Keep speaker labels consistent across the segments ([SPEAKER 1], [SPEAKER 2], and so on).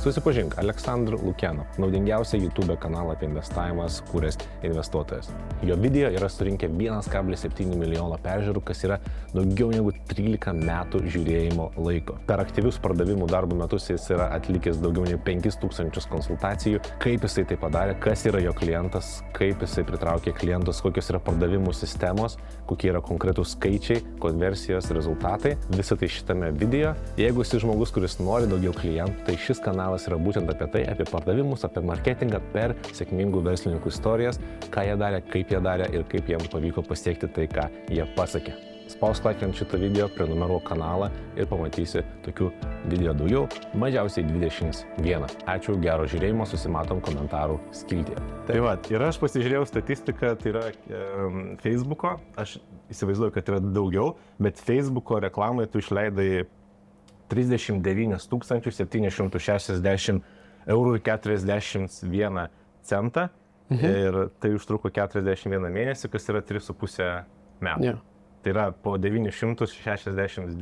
[SPEAKER 1] Susipažink, Aleksandr Lukianov, naudingiausią YouTube kanalą apie investavimą sukūręs investuotojas. Jo video yra surinkę 1,7 milijono peržiūrų, kas yra daugiau negu 13 metų žiūrėjimo laiko. Per aktyvius pardavimų darbo metus jis yra atlikęs daugiau nei 5000 konsultacijų, kaip jisai tai padarė, kas yra jo klientas, kaip jisai pritraukia klientus, kokios yra pardavimų sistemos, kokie yra konkretūs skaičiai, konversijos rezultatai. Visą tai šitame video. Jeigu esi žmogus, kuris nori daugiau klientų, tai šis kanalas yra būtent apie tai, apie pardavimus, apie marketingą per sėkmingų verslininkų istorijas, ką jie darė, kaip jie darė ir kaip jiems pavyko pasiekti tai, ką jie pasakė. Spausk like ant šitą video, prenumeruok kanalą ir pamatysi tokių video daugiau, mažiausiai 21. Ačiū, gero žiūrėjimo, susimatom komentarų skiltyje.
[SPEAKER 2] Tai va, ir aš pasižiūrėjau statistiką, tai yra Facebooko, aš įsivaizduoju, kad yra daugiau, bet Facebooko reklamai tu išleidai 39 760 eurų ir 41 centą ir tai užtruko 41 mėnesį, kas yra 3,5 metų.
[SPEAKER 3] Yeah.
[SPEAKER 2] Tai yra po 969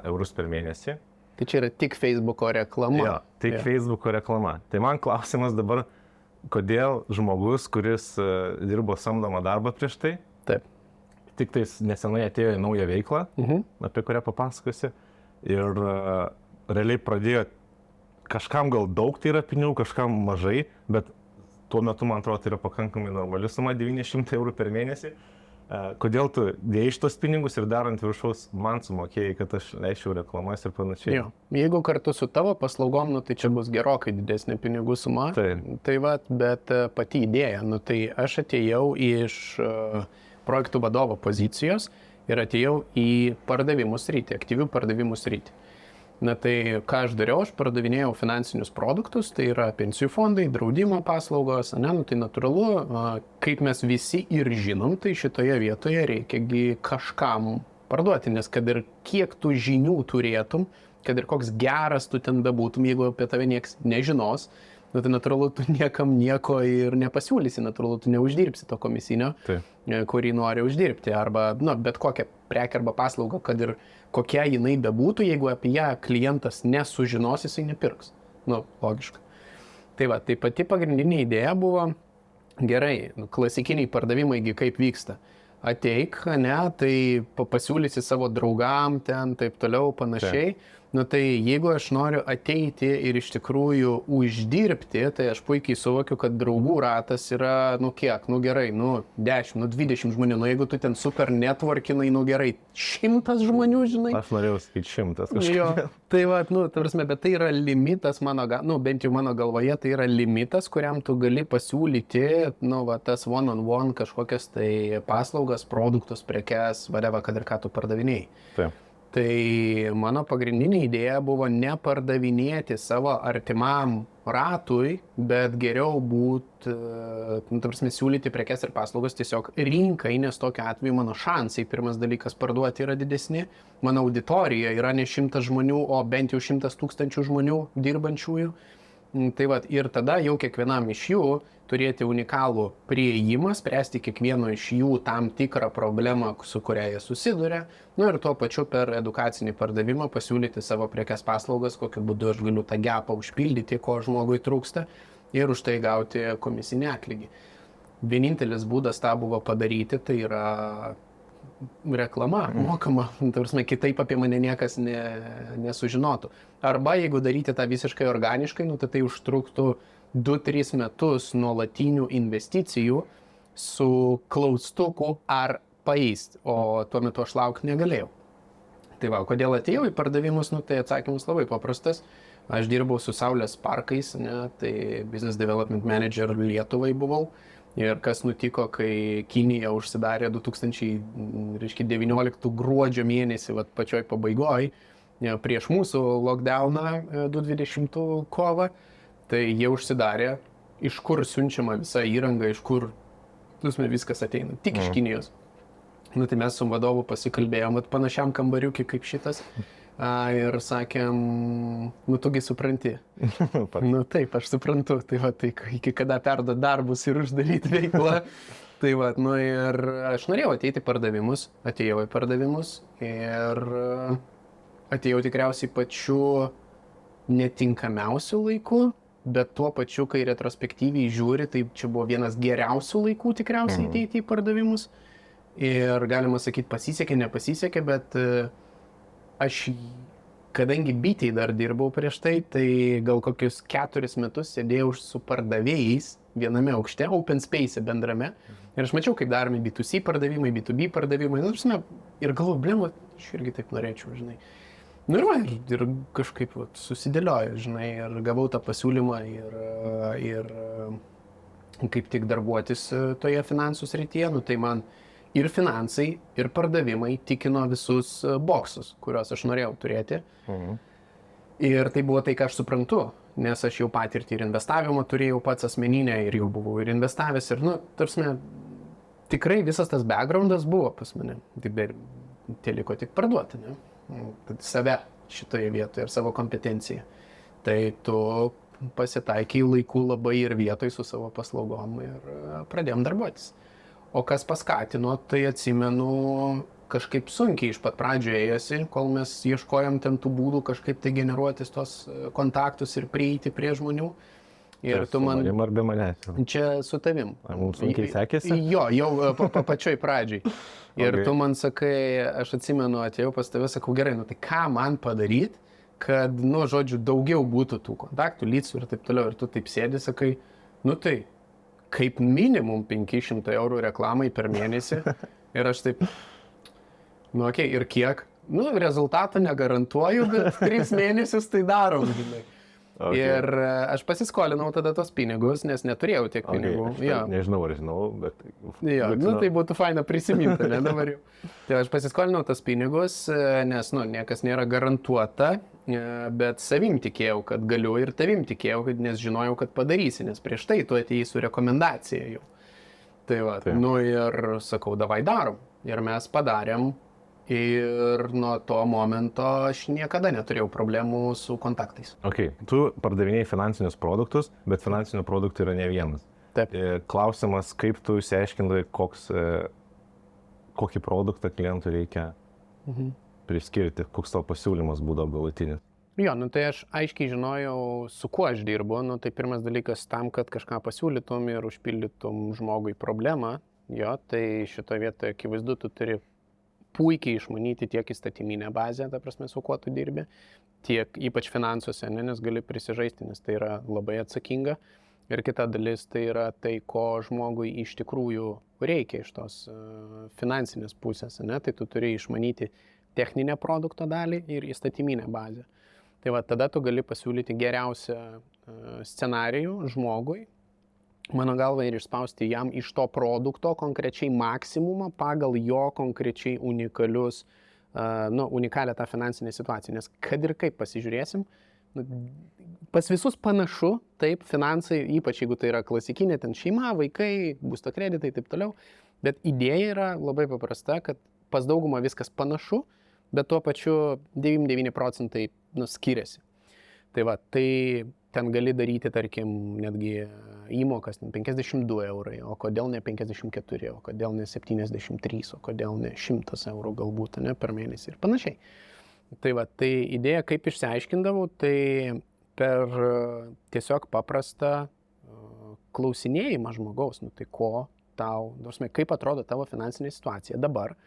[SPEAKER 2] eurus per mėnesį.
[SPEAKER 3] Tai čia yra tik Facebooko reklama.
[SPEAKER 2] Jo, tik Facebooko reklama. Tai man klausimas dabar, kodėl žmogus, kuris dirbo samdomą darbą prieš tai,
[SPEAKER 3] Taip.
[SPEAKER 2] tik tais nesenai atėjo į naują veiklą, apie kurią papasakosiu, ir realiai pradėjo, kažkam gal daug tai yra pinigų, kažkam mažai, bet tuo metu, man atrodo, tai yra pakankamai normali suma, 900 eurų per mėnesį. Kodėl tu dėjai šitos pinigus ir darant viršaus man sumokėjai, kad aš leisčiau reklamas ir panašiai?
[SPEAKER 3] Jo. Jeigu kartu su tavo paslaugom, tai čia bus gerokai didesnė pinigų suma. Tai va, bet pati idėja, tai aš atėjau iš projektų vadovo pozicijos ir atėjau į pardavimų sritį, aktyvių pardavimų sritį. Tai ką aš dariau, aš pardavinėjau finansinius produktus, tai yra pensijų fondai, draudimo paslaugos, tai natūralu, kaip mes visi ir žinom, tai šitoje vietoje reikiagi kažkam parduoti, nes kad ir kiek tu žinių turėtum, kad ir koks geras tu ten bebūtum, jeigu apie tave nieks nežinos, tai natūralu, tu niekam nieko ir nepasiūlysi, natūralu, tu neuždirbsi to komisinio, kurį nori uždirbti, arba bet kokią prekę arba paslaugą, kad ir kokia jinai bebūtų, jeigu apie ją klientas nesužinos, jisai nepirks. Logiška. Tai va, tai pati pagrindinė idėja buvo, gerai, klasikiniai pardavimai kaip vyksta. Ateik, tai pasiūlysi savo draugam ten, taip toliau, panašiai. Tai jeigu aš noriu ateiti ir iš tikrųjų uždirbti, tai aš puikiai suvokiu, kad draugų ratas yra, kiek, gerai, 10, 20 žmonių, jeigu tu ten super networkinai, gerai, 100 žmonių, žinai.
[SPEAKER 2] Aš norėjau sakyti 100 kažkaip.
[SPEAKER 3] Jo, tai va, bet tai yra limitas bent jau mano galvoje, tai yra limitas, kuriam tu gali pasiūlyti, tas one-on-one kažkokias tai paslaugas, produktus, prekes, whatever, kad ir ką tu pardavinėjai.
[SPEAKER 2] Taip.
[SPEAKER 3] Tai mano pagrindinė idėja buvo nepardavinėti savo artimam ratui, bet geriau siūlyti prekes ir paslaugas tiesiog rinkai, nes tokiu atveju mano šansai, pirmas dalykas, parduoti yra didesni, mano auditorija yra ne 100 žmonių, o bent jau 100 000 žmonių dirbančiųjų. Tai va, ir tada jau kiekvienam iš jų turėti unikalų prieimą, spręsti kiekvieno iš jų tam tikrą problemą, su kuria jie susiduria, ir tuo pačiu per edukacinį pardavimą pasiūlyti savo prekes paslaugas, kokiu būdu aš galiu tą gapą užpildyti, ko žmogui trūksta, ir už tai gauti komisinį atlygį. Vienintelis būdas tą buvo padaryti, tai yra reklama, mokama, kitaip apie mane niekas nesužinotų. Arba jeigu daryti tą visiškai organiškai, tai užtruktų 2-3 metus nuolatinių investicijų su klaustuku ar paeist, o tuo metu aš laukti negalėjau. Tai va, kodėl atėjau į pardavimus, tai atsakymus labai paprastas. Aš dirbau su Saulės parkais, tai Business Development Manager Lietuvai buvau. Ir kas nutiko, kai Kinija užsidarė 2019 gruodžio mėnesį, pačioj pabaigoj, prieš mūsų lockdowną 2020 kovą, tai jie užsidarė, iš kur siunčiama visa įranga, iš kur viskas ateina, tik iš Kinijos. Tai mes su vadovu pasikalbėjom, panašiam kambariukį kaip šitas. Ir sakėm, tugi supranti. Taip, aš suprantu, tai iki kada perduot darbus ir uždaryti veiklą. Tai ir aš norėjau ateiti į pardavimus, atėjau į pardavimus ir atėjau tikriausiai pačiu netinkamiausių laikų, bet tuo pačiu, kai retrospektyviai žiūri, tai čia buvo vienas geriausių laikų tikriausiai ateiti į pardavimus. Ir galima sakyti, pasisekė, nepasisekė, bet aš, kadangi bitei dar dirbau prieš tai, tai gal kokius 4 metus sėdėjau su pardavėjais viename aukšte, open space bendrame. Ir aš mačiau, kaip daromi B2C pardavimai, B2B pardavimai. Ir galvoju, blem, aš irgi taip norėčiau, žinai. Nu ir kažkaip susidėlioju, žinai, ir gavau tą pasiūlymą ir kaip tik darbuotis toje finansų srityje, nu tai man ir finansai, ir pardavimai tikino visus boksus, kuriuos aš norėjau turėti. Ir tai buvo tai, ką aš suprantu, nes aš jau patirtį ir investavimą turėjau pats asmeninę ir jau buvau ir investavęs ir, nu, tarsi, tikrai visas tas backgroundas buvo pas mane. Tai liko tik parduoti, ne? Save šitoje vietoje ir savo kompetenciją. Tai tu pasitaikiai laiku labai ir vietoj su savo paslaugom ir pradėjom darbuotis. O kas paskatino, tai atsimenu, kažkaip sunkiai iš pat pradžio ėjosi, kol mes ieškojom ten tų būdų kažkaip tai generuotis tos kontaktus ir prieiti prie žmonių. Ir tu man...
[SPEAKER 2] Su manim ar be manęs?
[SPEAKER 3] Čia su tavim.
[SPEAKER 2] Ar mums sunkiai sekėsi?
[SPEAKER 3] Jo, jau pačioj pradžiai. Ir tu man sakai, aš atsimenu, atėjau pas tave, sakau, gerai, nu tai ką man padaryti, kad, nu, žodžiu, daugiau būtų tų kontaktų, lydsų ir taip toliau. Ir tu taip sėdi, sakai, nu tai, kaip minimum 500 eurų reklamai per mėnesį. Ir aš taip, nu, okei, ir kiek? Nu, rezultatą negarantuoju, bet 3 mėnesius tai darom, žinai. Okay. Ir aš pasiskolinau tada tos pinigus, nes neturėjau tiek pinigų.
[SPEAKER 2] Okay, nežinau, ar žinau, bet...
[SPEAKER 3] Jo, nu, tai būtų faina prisiminti, ne, dabar jau. Tai aš pasiskolinau tos pinigus, nes, nu, niekas nėra garantuota, bet savim tikėjau, kad galiu ir tavim tikėjau, nes žinojau, kad padarysi, nes prieš tai tu atėjai su rekomendacija jau. Tai va, nu ir sakau, davai darom. Ir mes padarėm. Ir nuo to momento aš niekada neturėjau problemų su kontaktais.
[SPEAKER 2] Ok, tu pardavinėjai finansinius produktus, bet finansinių produktų yra ne vienas.
[SPEAKER 3] Taip.
[SPEAKER 2] Klausimas, kaip tu išsiaiškinai, kokį produktą klientui reikia priskirti, koks tavo pasiūlymas būdavo galutinis.
[SPEAKER 3] Jo, nu tai aš aiškiai žinojau, su kuo aš dirbu. Nu tai pirmas dalykas tam, kad kažką pasiūlytum ir užpildytum žmogui problemą. Jo, tai šitoje vietoje akivaizdu, tu turi puikiai išmanyti tiek įstatyminę bazę, ta prasme, su kuo tu dirbi, tiek ypač finansuose, nes gali prisižaisti, nes tai yra labai atsakinga. Ir kita dalis tai yra tai, ko žmogui iš tikrųjų reikia iš tos finansinės pusės, ne? Tai tu turi išmanyti techninę produkto dalį ir įstatyminę bazę. Tai va, tada tu gali pasiūlyti geriausią scenarijų žmogui, mano galva, ir išspausti jam iš to produkto konkrečiai maksimumą pagal jo konkrečiai unikalius, unikalią tą finansinę situaciją. Nes kad ir kaip pasižiūrėsim, pas visus panašu, taip, finansai, ypač jeigu tai yra klasikinė, ten šeima, vaikai, būsto kreditai, taip toliau, bet idėja yra labai paprasta, kad pas daugumą viskas panašu, bet tuo pačiu 99 procentai skiriasi. Tai va, tai ten gali daryti, tarkim, netgi įmokas 52 eurai, o kodėl ne 54, o kodėl ne 73, o kodėl ne 100 eurų galbūt, ne, per mėnesį ir panašiai. Tai va, tai idėja, kaip išsiaiškindavau, tai per tiesiog paprastą klausinėjimą žmogaus, nu tai ko tau, kaip atrodo tavo finansinė situacija dabar,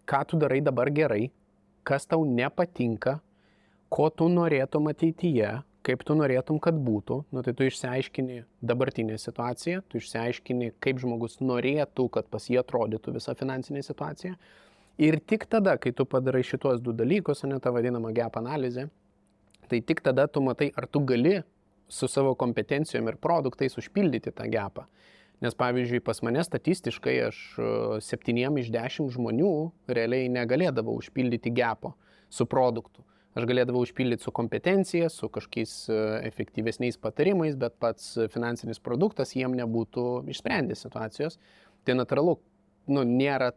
[SPEAKER 3] ką tu darai dabar gerai, kas tau nepatinka, ko tu norėtum ateityje, kaip tu norėtum, kad būtų, nu tai tu išsiaiškini dabartinę situaciją, tu išsiaiškini, kaip žmogus norėtų, kad pas jį atrodytų visa finansinė situacija. Ir tik tada, kai tu padarai šitos 2 dalykus, ne ta vadinama gap analizė, tai tik tada tu matai, ar tu gali su savo kompetencijom ir produktais užpildyti tą gapą. Nes pavyzdžiui, pas mane statistiškai aš 7 iš 10 žmonių realiai negalėdavau užpildyti gapo su produktu. Aš galėdavau užpildyti su kompetencija, su kažkokiais efektyvesniais patarimais, bet pats finansinis produktas jiem nebūtų išsprendęs situacijos. Tai natūralu, nu, nėra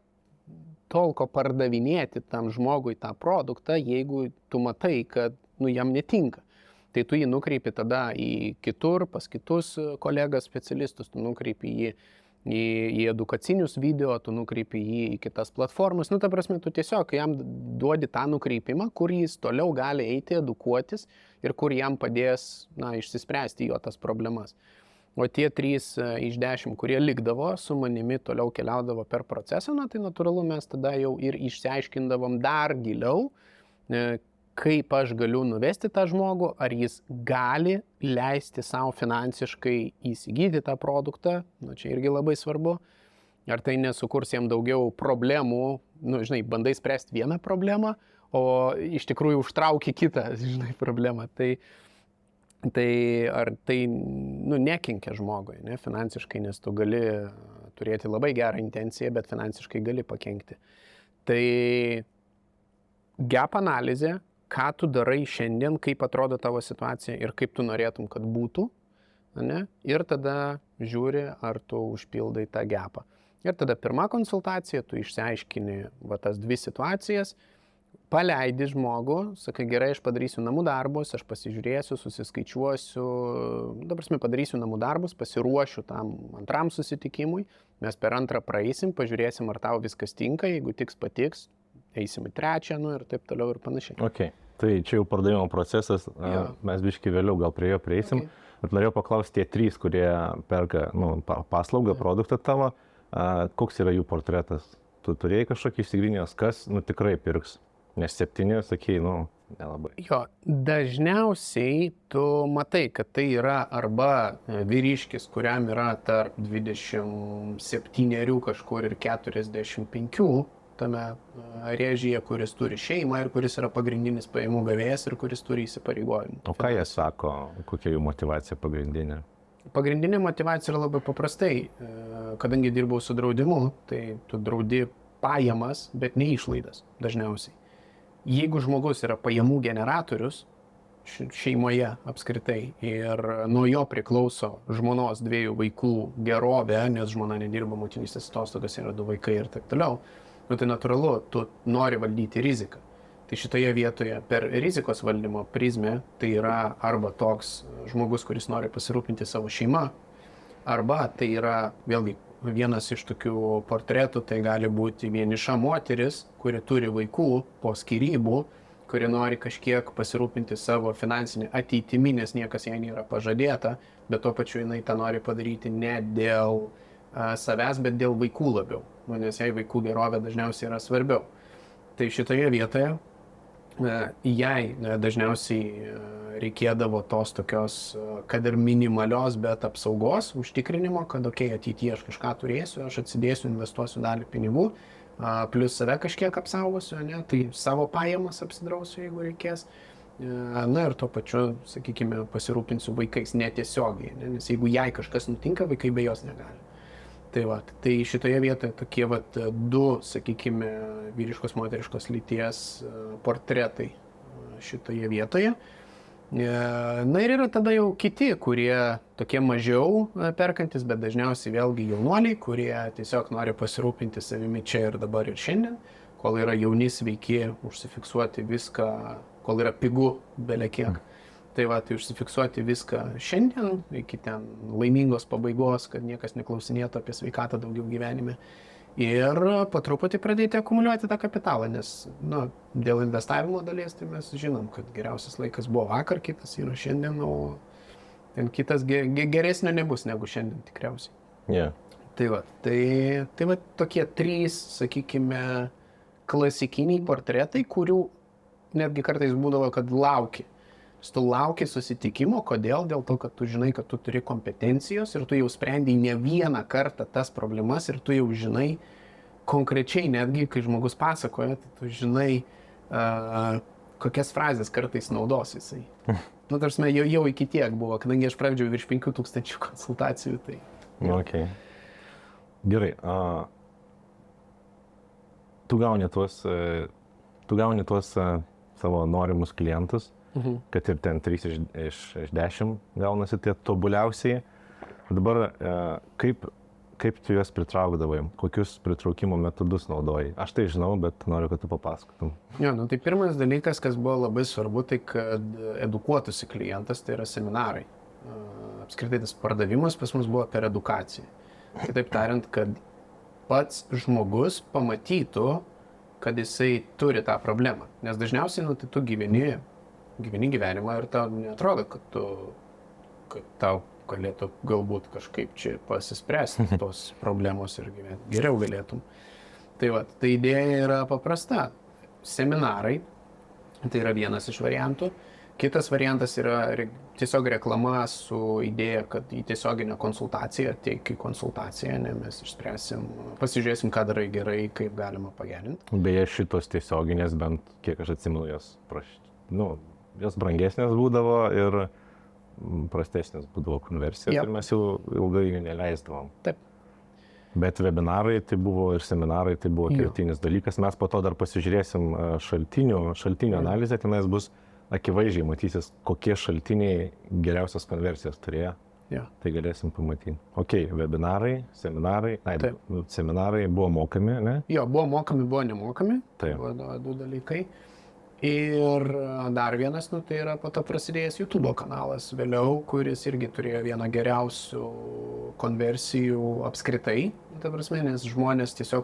[SPEAKER 3] tolko pardavinėti tam žmogui tą produktą, jeigu tu matai, kad jam netinka. Tai tu jį nukreipi tada į kitur, pas kitus kolegas specialistus, tu nukreipi jį į edukacinius video, tu nukreipi jį į kitas platformas. Nu, ta prasme, tu tiesiog jam duodi tą nukreipimą, kur jis toliau gali eiti, edukuotis ir kur jam padės, išsispręsti jo tas problemas. O tie 3 iš 10, kurie likdavo, su manimi toliau keliaudavo per procesą, tai natūralu mes tada jau ir išsiaiškindavom dar giliau, kaip aš galiu nuvesti tą žmogų, ar jis gali leisti savo finansiškai įsigyti tą produktą, čia irgi labai svarbu, ar tai nesukurs jam daugiau problemų, bandai spręsti vieną problemą, o iš tikrųjų užtrauki kitą, problemą. Tai ar tai nekenkia žmogui, finansiškai, nes tu gali turėti labai gerą intenciją, bet finansiškai gali pakenkti. Tai gap analizė, ką tu darai šiandien, kaip atrodo tavo situacija ir kaip tu norėtum, kad būtų, ir tada žiūri, ar tu užpildai tą gapą. Ir tada pirma konsultacija, tu išsiaiškini tas 2 situacijas, paleidi žmogų, sakai, gerai, aš padarysiu namų darbus, aš pasižiūrėsiu, susiskaičiuosiu, padarysiu namų darbus, pasiruošiu tam antram susitikimui, mes per antrą praeisim, pažiūrėsim, ar tau viskas tinka, jeigu patiks, eisim į 3, ir taip toliau ir panašiai.
[SPEAKER 2] Okay. Tai čia jau pardavimo procesas, mes biškai vėliau gal prie jo prieisim, bet norėjau paklausti tie 3, kurie perka paslaugą, produktą tavo, koks yra jų portretas? Tu turėjai kažkokį išsigrinęs, kas tikrai pirks? Nes 7, sakei, nelabai.
[SPEAKER 3] Jo, dažniausiai tu matai, kad tai yra arba vyriškis, kuriam yra tarp 27 kažkur ir 45 tame rėžyje, kuris turi šeimą ir kuris yra pagrindinis pajamų gavėjas ir kuris turi įsipareigojimų.
[SPEAKER 2] O ką jie sako, kokia jų motyvacija pagrindinė?
[SPEAKER 3] Pagrindinė motyvacija yra labai paprastai. Kadangi dirbau su draudimu, tai tu draudi pajamas, bet ne išlaidas dažniausiai. Jeigu žmogus yra pajamų generatorius šeimoje apskritai ir nuo jo priklauso žmonos 2 vaikų gerovė, nes žmona nedirba, motinystės atostogas, yra 2 vaikai ir taip toliau, tai natūralu, tu nori valdyti riziką. Tai šitoje vietoje per rizikos valdymo prizmę tai yra arba toks žmogus, kuris nori pasirūpinti savo šeimą, arba tai yra vėlgi vienas iš tokių portretų, tai gali būti vieniša moteris, kuri turi vaikų po skyrybų, kuri nori kažkiek pasirūpinti savo finansinį ateitimi, nes niekas jai nėra pažadėta, bet tuo pačiu jinai tą nori padaryti ne dėl savęs, bet dėl vaikų labiau, nes jai vaikų gerovė dažniausiai yra svarbiau. Tai šitoje vietoje jai dažniausiai reikėdavo tos tokios, kad ir minimalios, bet apsaugos, užtikrinimo, kad ateityje aš kažką turėsiu, aš atsidėsiu, investuosiu dalį pinigų, plus save kažkiek apsaugosiu, tai savo pajamas apsidrausiu, jeigu reikės. Ir tuo pačiu, sakykime, pasirūpinsiu vaikais netiesiogiai, nes jeigu jai kažkas nutinka, vaikai be jos negali. Tai šitoje vietoje tokie 2, sakykime, vyriškos, moteriškos lyties portretai šitoje vietoje. Ir yra tada jau kiti, kurie tokie mažiau perkantis, bet dažniausiai vėlgi jaunuoliai, kurie tiesiog nori pasirūpinti savimi čia ir dabar ir šiandien, kol yra jauni, sveiki, užsifiksuoti viską, kol yra pigu belekiek. Tai užsifiksuoti viską šiandien, iki ten laimingos pabaigos, kad niekas neklausinėtų apie sveikatą daugiau gyvenime. Ir po truputį pradėti akumuliuoti tą kapitalą, nes dėl investavimo dalies tai mes žinom, kad geriausias laikas buvo vakar, kitas yra šiandien, o ten kitas geresnio nebus negu šiandien tikriausiai.
[SPEAKER 2] Yeah.
[SPEAKER 3] Tai tokie 3, sakykime, klasikiniai portretai, kurių netgi kartais būdavo, kad lauki. Tu lauki susitikimo, kodėl? Dėl to, kad tu žinai, kad tu turi kompetencijos ir tu jau sprendai ne vieną kartą tas problemas ir tu jau žinai konkrečiai, netgi kai žmogus pasakoja, tai tu žinai, kokias frazės kartais naudos jisai. Tarsi jau iki tiek buvo, kadangi aš pradėjau virš 5000 konsultacijų. Tai.
[SPEAKER 2] Okay. Gerai. Tu gauni tuos savo norimus klientus. Kad ir ten 3 iš 10 gaunasi tie tobuliausiai. Dabar kaip tu juos pritraukdavai? Kokius pritraukimo metodus naudojai? Aš tai žinau, bet noriu, kad tu papasakotum.
[SPEAKER 3] Tai pirmas dalykas, kas buvo labai svarbu, tai kad edukuotųsi klientas, tai yra seminarai. Apskritai tas pardavimas pas mus buvo per edukaciją. Kitaip tariant, kad pats žmogus pamatytų, kad jisai turi tą problemą. Nes dažniausiai, nu, tai tu gyveni gyvenimą ir tau netrodo, kad tau galėtų galbūt kažkaip čia pasispręsti tos problemos ir gyventi. Geriau galėtum. Tai va, tai idėja yra paprasta. Seminarai, tai yra vienas iš variantų. Kitas variantas yra tiesiog reklama su idėja, kad į tiesioginę konsultaciją, teik į konsultaciją, ne, mes išspręsim, pasižiūrėsim, ką darai gerai, kaip galima pagerinti.
[SPEAKER 2] Beje, šitos tiesioginės, bent kiek aš atsimenu, jos brangesnės būdavo ir prastesnės būdavo konversijos ir mes jau ilgai jų neleisdavom.
[SPEAKER 3] Taip.
[SPEAKER 2] Bet webinarai tai buvo ir seminarai tai buvo kertinis dalykas. Mes po to dar pasižiūrėsim šaltinių analizę, tenais bus akivaizdžiai matysis, kokie šaltiniai geriausias konversijas turėjo.
[SPEAKER 3] Ja.
[SPEAKER 2] Tai galėsim pamatyti. Ok, webinarai, seminarai. Seminarai buvo mokami, ne?
[SPEAKER 3] Jo, buvo mokami, buvo nemokami.
[SPEAKER 2] Taip.
[SPEAKER 3] Buvo du dalykai. Ir dar vienas, nu, tai yra po to prasidėjęs YouTube kanalas vėliau, kuris irgi turėjo vieną geriausių konversijų apskritai. Ta prasme, nes žmonės tiesiog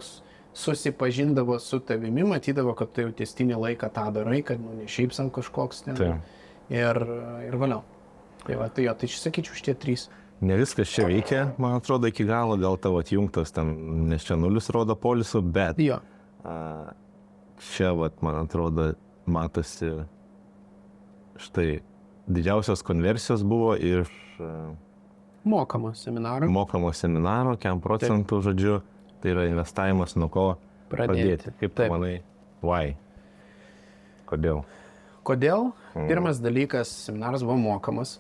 [SPEAKER 3] susipažindavo su tavimi, matydavo, kad tu jau tęstinį laiką tą darai, kad nu, ne šiaip sam kažkoks ten. Ir valiau. Tai va, tai čia sakyčiau šitie 3.
[SPEAKER 2] Ne viskas čia veikia, man atrodo, iki galo, gal tavo atjungtas ten, nes čia 0 rodo polisų, bet
[SPEAKER 3] jo.
[SPEAKER 2] Čia, vat, man atrodo, matosi štai didžiausios konversijos buvo iš
[SPEAKER 3] mokamo seminaro,
[SPEAKER 2] 100%, žodžiu. Tai yra investavimas, nuo ko pradėti. Kaip tu manai? Why? Kodėl?
[SPEAKER 3] Kodėl? Pirmas dalykas, seminaras buvo mokamas.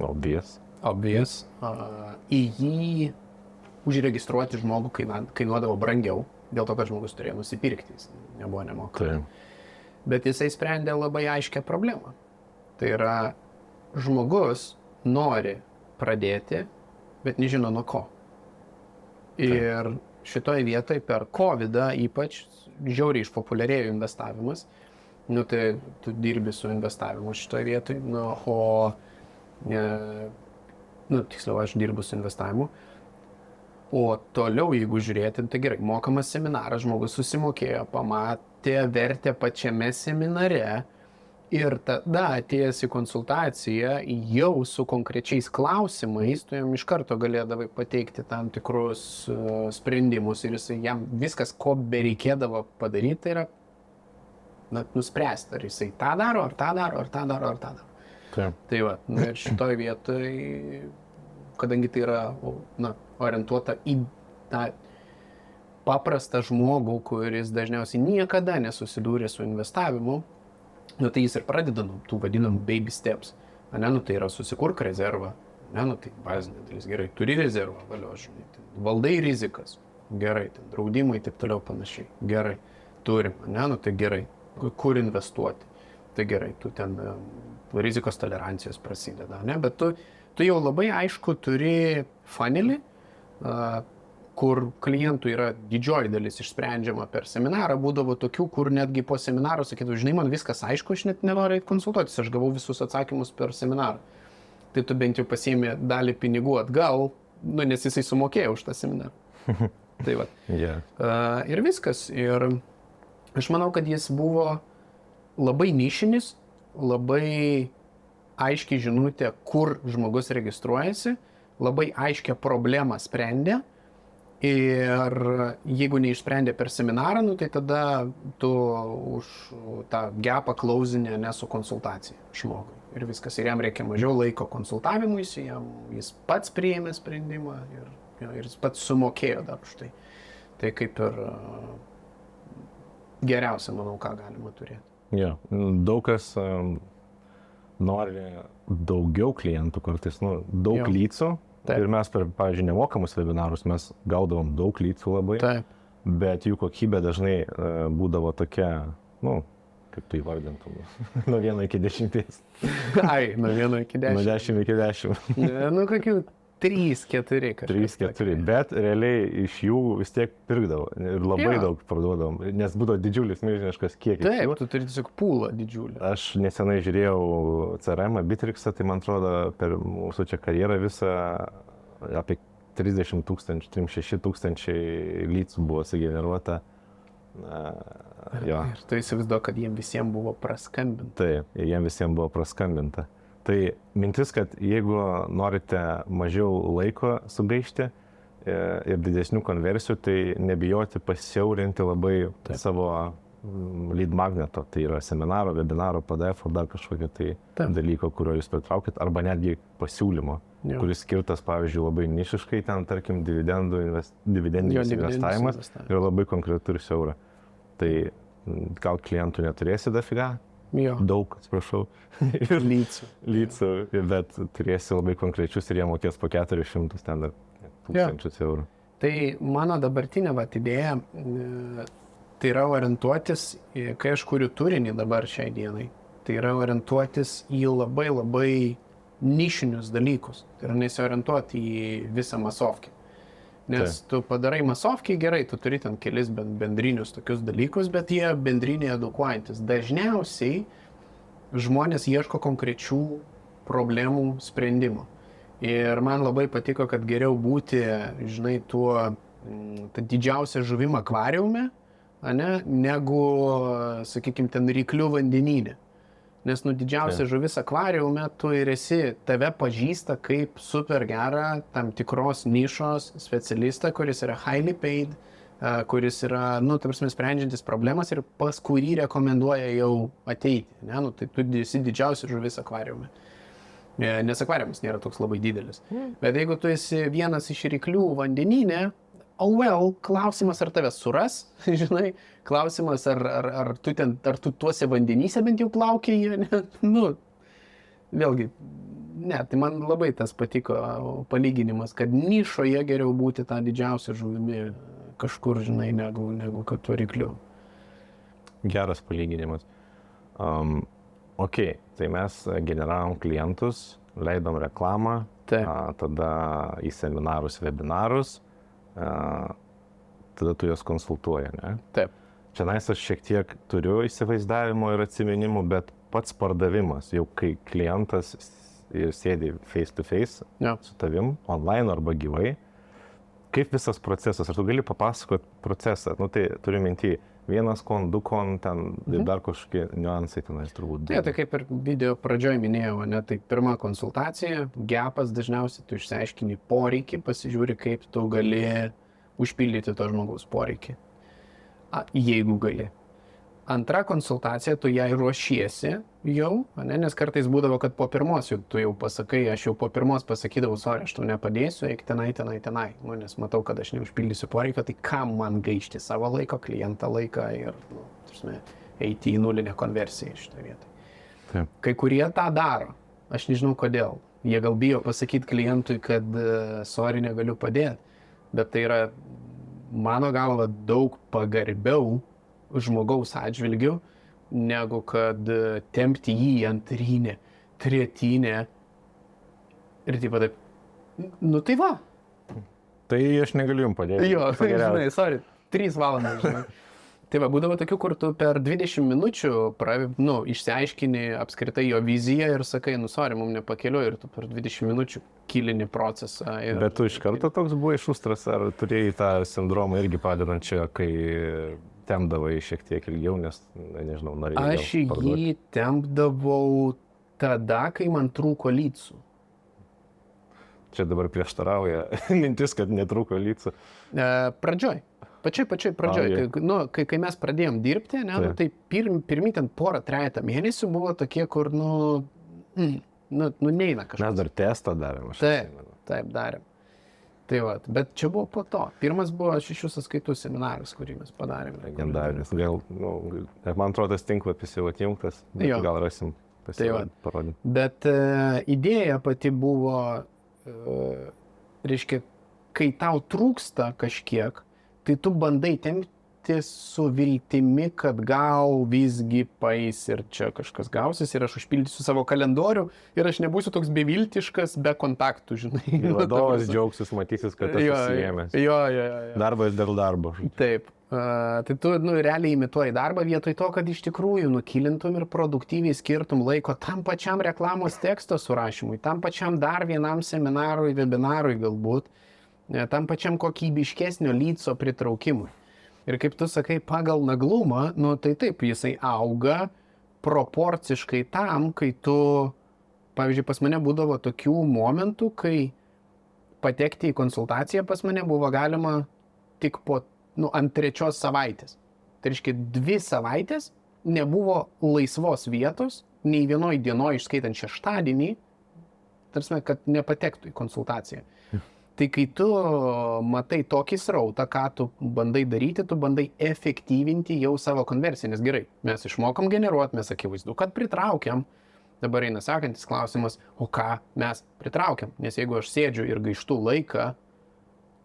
[SPEAKER 2] Obvious.
[SPEAKER 3] Į jį užregistruoti žmogų kainuodavo brangiau, dėl to, kad žmogus turėjo nusipirkti, jis nebuvo nemokamas. Bet jisai sprendė labai aiškią problemą. Tai yra, žmogus nori pradėti, bet nežino nuo ko. Ir šitoje vietoje per COVID-ą ypač žiauriai išpopuliarėjo investavimas. Nu, tai tu dirbi su investavimu šitoje vietoje, tiksliau, aš dirbu su investavimu. O toliau, jeigu žiūrėti, tai gerai, mokamas seminaras, žmogus susimokėjo, pamatė vertę pačiame seminare ir tada atėjęs į konsultaciją jau su konkrečiais klausimais, tu jam iš karto galėdavai pateikti tam tikrus sprendimus ir jam viskas, ko bereikėdavo padaryti, tai yra nuspręsti, ar jisai tą daro, ar tą daro, ar tą daro, ar tą daro. Tai va, ir šitoj vietoj, kadangi tai yra orientuota į tą paprastą žmogų, kuris dažniausiai niekada nesusidūrė su investavimu, tai jis ir pradeda nuo tų vadinamų baby steps. Tai yra susikurk rezervą. Tai bazinė dalis. Gerai, turi rezervą, valio, žinai. Valdai rizikas. Gerai, draudimai, taip toliau panašiai. Gerai, turim. Tai gerai. Kur investuoti? Tai gerai, tu ten rizikos tolerancijos prasideda. Bet tu jau labai aišku turi funnelį, kur klientų yra didžioji dalis išsprendžiama per seminarą, būdavo tokių, kur netgi po seminaro sakytų, žinai, man viskas aišku, aš net nenoriu eiti konsultuotis, aš gavau visus atsakymus per seminarą. Tai tu bent jau pasiėmė dalį pinigų atgal, nes jisai sumokėjo už tą seminarą. Tai va. Ir viskas. Ir aš manau, kad jis buvo labai nišinis, labai aiškiai žinutė, kur žmogus registruojasi, labai aiškią problemą sprendė. Ir jeigu neišsprendė per seminarą, tai tada tu už tą gapą klausinė su konsultacija žmogui. Ir viskas. Ir jam reikia mažiau laiko konsultavimuisi, jis pats priėmė sprendimą ir jis pats sumokėjo dar už tai. Tai kaip ir geriausia, manau, ką galima turėti.
[SPEAKER 2] Daug kas nori daugiau klientų kartais, daug lydsų. Taip. Ir mes per, pavyzdžiui, nemokamus webinarus mes gaudavom daug lydsų labai.
[SPEAKER 3] Taip.
[SPEAKER 2] Bet jų kokybė dažnai būdavo tokia, kaip tu įvardintum, nuo 1 iki 10.
[SPEAKER 3] Nuo 1 iki 10.
[SPEAKER 2] Nuo 10 iki 10.
[SPEAKER 3] Kokių 3-4 kažkas.
[SPEAKER 2] 3-4, bet realiai iš jų vis tiek pirkdavo ir labai daug parduodavom, nes būdavo didžiulis, milžiniškas kiekis.
[SPEAKER 3] Taip, tu turi tiesiog pūlą didžiulį.
[SPEAKER 2] Aš nesenai žiūrėjau CRM, Bitrixą, tai man atrodo per mūsų čia karjerą visą apie 30 tūkstančių, 36 tūkstančiai lydsų buvo sugeneruota. Jo.
[SPEAKER 3] Ir tu įsivaizduoji, kad jiems visiems buvo praskambinta.
[SPEAKER 2] Taip, jiems visiems buvo praskambinta. Tai mintis, kad jeigu norite mažiau laiko sugaišti ir didesnių konversijų, tai nebijoti pasiaurinti labai savo lead magneto, tai yra seminaro, webinaro, PDF ar dar kažkokio tai dalyko, kurio jūs pritraukit, arba netgi pasiūlymo, kuris skirtas, pavyzdžiui, labai nišiškai, ten, tarkim, dividendinis investavimas yra labai konkretu ir siaura. Tai gal klientų neturėsi dafiga, daug, atsiprašau, lydsų, bet turėsi labai konkrečius ir jie mokės po 400 ten dar tūkstančius eurų.
[SPEAKER 3] Tai mano dabartinė idėja, tai yra orientuotis, kai aš kuriu turinį dabar šiai dienai, tai yra orientuotis į labai labai nišinius dalykus. Tai yra nesiorientuoti į visą masovkę. Nes tu padarai masovkį, gerai, tu turi ten kelis bendrinius tokius dalykus, bet jie bendriniai edukuojantis. Dažniausiai žmonės ieško konkrečių problemų sprendimo. Ir man labai patiko, kad geriau būti, žinai, ta didžiausia žuvim akvariume, negu, sakykime, ten ryklių vandenyne. Nes didžiausia žuvis akvariume, tu ir tave pažįsta kaip super gerą tam tikros nišos specialistą, kuris yra highly paid, kuris yra, sprendžiantis problemas ir pas kurį rekomenduoja jau ateiti. Tai tu esi didžiausia žuvis akvariume. Nes akvariumas nėra toks labai didelis. Bet jeigu tu esi vienas iš ryklių vandenyne, klausimas, ar tave suras, žinai, klausimas, ar tu tuose vandenyse bent jau plaukėjai, vėlgi, tai man labai tas patiko palyginimas, kad nišoje geriau būti tą didžiausią žuvimi kažkur, žinai, negu kad tuo rykliu.
[SPEAKER 2] Geras palyginimas. Tai mes generavom klientus, leidom reklamą, tada į seminarus, webinarus, tada tu juos konsultuoji, ne?
[SPEAKER 3] Taip.
[SPEAKER 2] Čia aš šiek tiek turiu įsivaizdavimo ir atsiminimų, bet pats pardavimas, jau kai klientas ir sėdi face to face su tavim, online arba gyvai, kaip visas procesas, ar tu gali papasakoti procesą, tai turiu minty, 1 kon, 2 kon, ten dar kažkokie niuansai tenais turbūt.
[SPEAKER 3] Tai kaip ir video pradžioj minėjau, tai pirma konsultacija, gapas dažniausiai tu išsiaiškini poreikį, pasižiūri, kaip tu gali užpildyti to žmogaus poreikį, jeigu gali. Antra konsultacija, tu jai ruošiesi jau, nes kartais būdavo, kad po pirmos tu jau pasakai, aš jau po pirmos pasakydavau, sorry, aš tau nepadėsiu, eik tenai, nes matau, kad aš neužpildysiu poreikio, tai kam man gaišti savo laiko, klientą laiką ir, eiti į nulinę konversiją šitą vietą.
[SPEAKER 2] Taip.
[SPEAKER 3] Kai kurie tą daro, aš nežinau kodėl, jie gal bijo pasakyti klientui, kad sorry, negaliu padėti, bet tai yra, mano galva, daug pagarbiau žmogaus atžvilgių, negu kad tempti jį į antrinę, tretinę ir taip pat, tai va.
[SPEAKER 2] Tai aš negaliu jums padėti.
[SPEAKER 3] Jo, žinai, sorry, 3 valandas, žinai. Tai va, būdavo tokių, kur tu per 20 minučių išsiaiškini apskritai jo viziją ir sakai, sorry, mums nepakeliu ir tu per 20 minučių kilini procesą.
[SPEAKER 2] Bet tu iš karto toks buvai šustras, ar turėjai tą sindromą irgi padedančią, kai tempdavai šiek tiek ilgiau, nes, nežinau, norėjai.
[SPEAKER 3] Aš jį tempdavau tada, kai man trūko lydsų.
[SPEAKER 2] Čia dabar prieštarauja mintis, kad netrūko lydsų.
[SPEAKER 3] Pačioj pradžioj. Kai mes pradėjom dirbti, tai pirmi ten porą-3 mėnesių buvo tokie, kur, neina kažkas.
[SPEAKER 2] Mes dar testą darėm.
[SPEAKER 3] Taip, darėm. Tai va, bet čia buvo po to. Pirmas buvo 6 sąskaitų seminaras, kurį mes padarėme.
[SPEAKER 2] Legendarinis. Gal, man atrodo, tas tinklapis jau atjungtas, gal rasim parodyti.
[SPEAKER 3] Bet idėja pati buvo, reiškia, kai tau trūksta kažkiek, tai tu bandai tempti su viltimi, kad gal visgi paeis ir čia kažkas gausis ir aš užpildysiu savo kalendorių ir aš nebūsiu toks beviltiškas, be kontaktų, žinai.
[SPEAKER 2] Vadovas džiaugsis, matysis, kad aš susijėmęs.
[SPEAKER 3] Jo.
[SPEAKER 2] Darbas dėl darbo.
[SPEAKER 3] Taip. Tai tu realiai imituoji darbą vietoj to, kad iš tikrųjų nukilintum ir produktyviai skirtum laiko tam pačiam reklamos teksto surašymui, tam pačiam dar vienam seminarui, webinarui galbūt. tam pačiam kokybiškesnio lyco pritraukimui. Ir kaip tu sakai, pagal naglumą, nu tai taip, jisai auga proporciškai tam, kai tu, pavyzdžiui, pas mane būdavo tokių momentų, kai patekti į konsultaciją pas mane buvo galima tik po, ant 3 savaitės. Tai reiškia, 2 savaitės nebuvo laisvos vietos, nei vienoj dienoj, išskaitant šeštadienį, tarsi, kad nepatektų į konsultaciją. Tai kai tu matai tokį srautą, ką tu bandai daryti, tu bandai efektyvinti jau savo konversiją, nes gerai, mes išmokom generuoti, mes akivaizdu, kad pritraukiam. Dabar eina sekantis klausimas, o ką mes pritraukiam? Nes jeigu aš sėdžiu ir gaištu laiką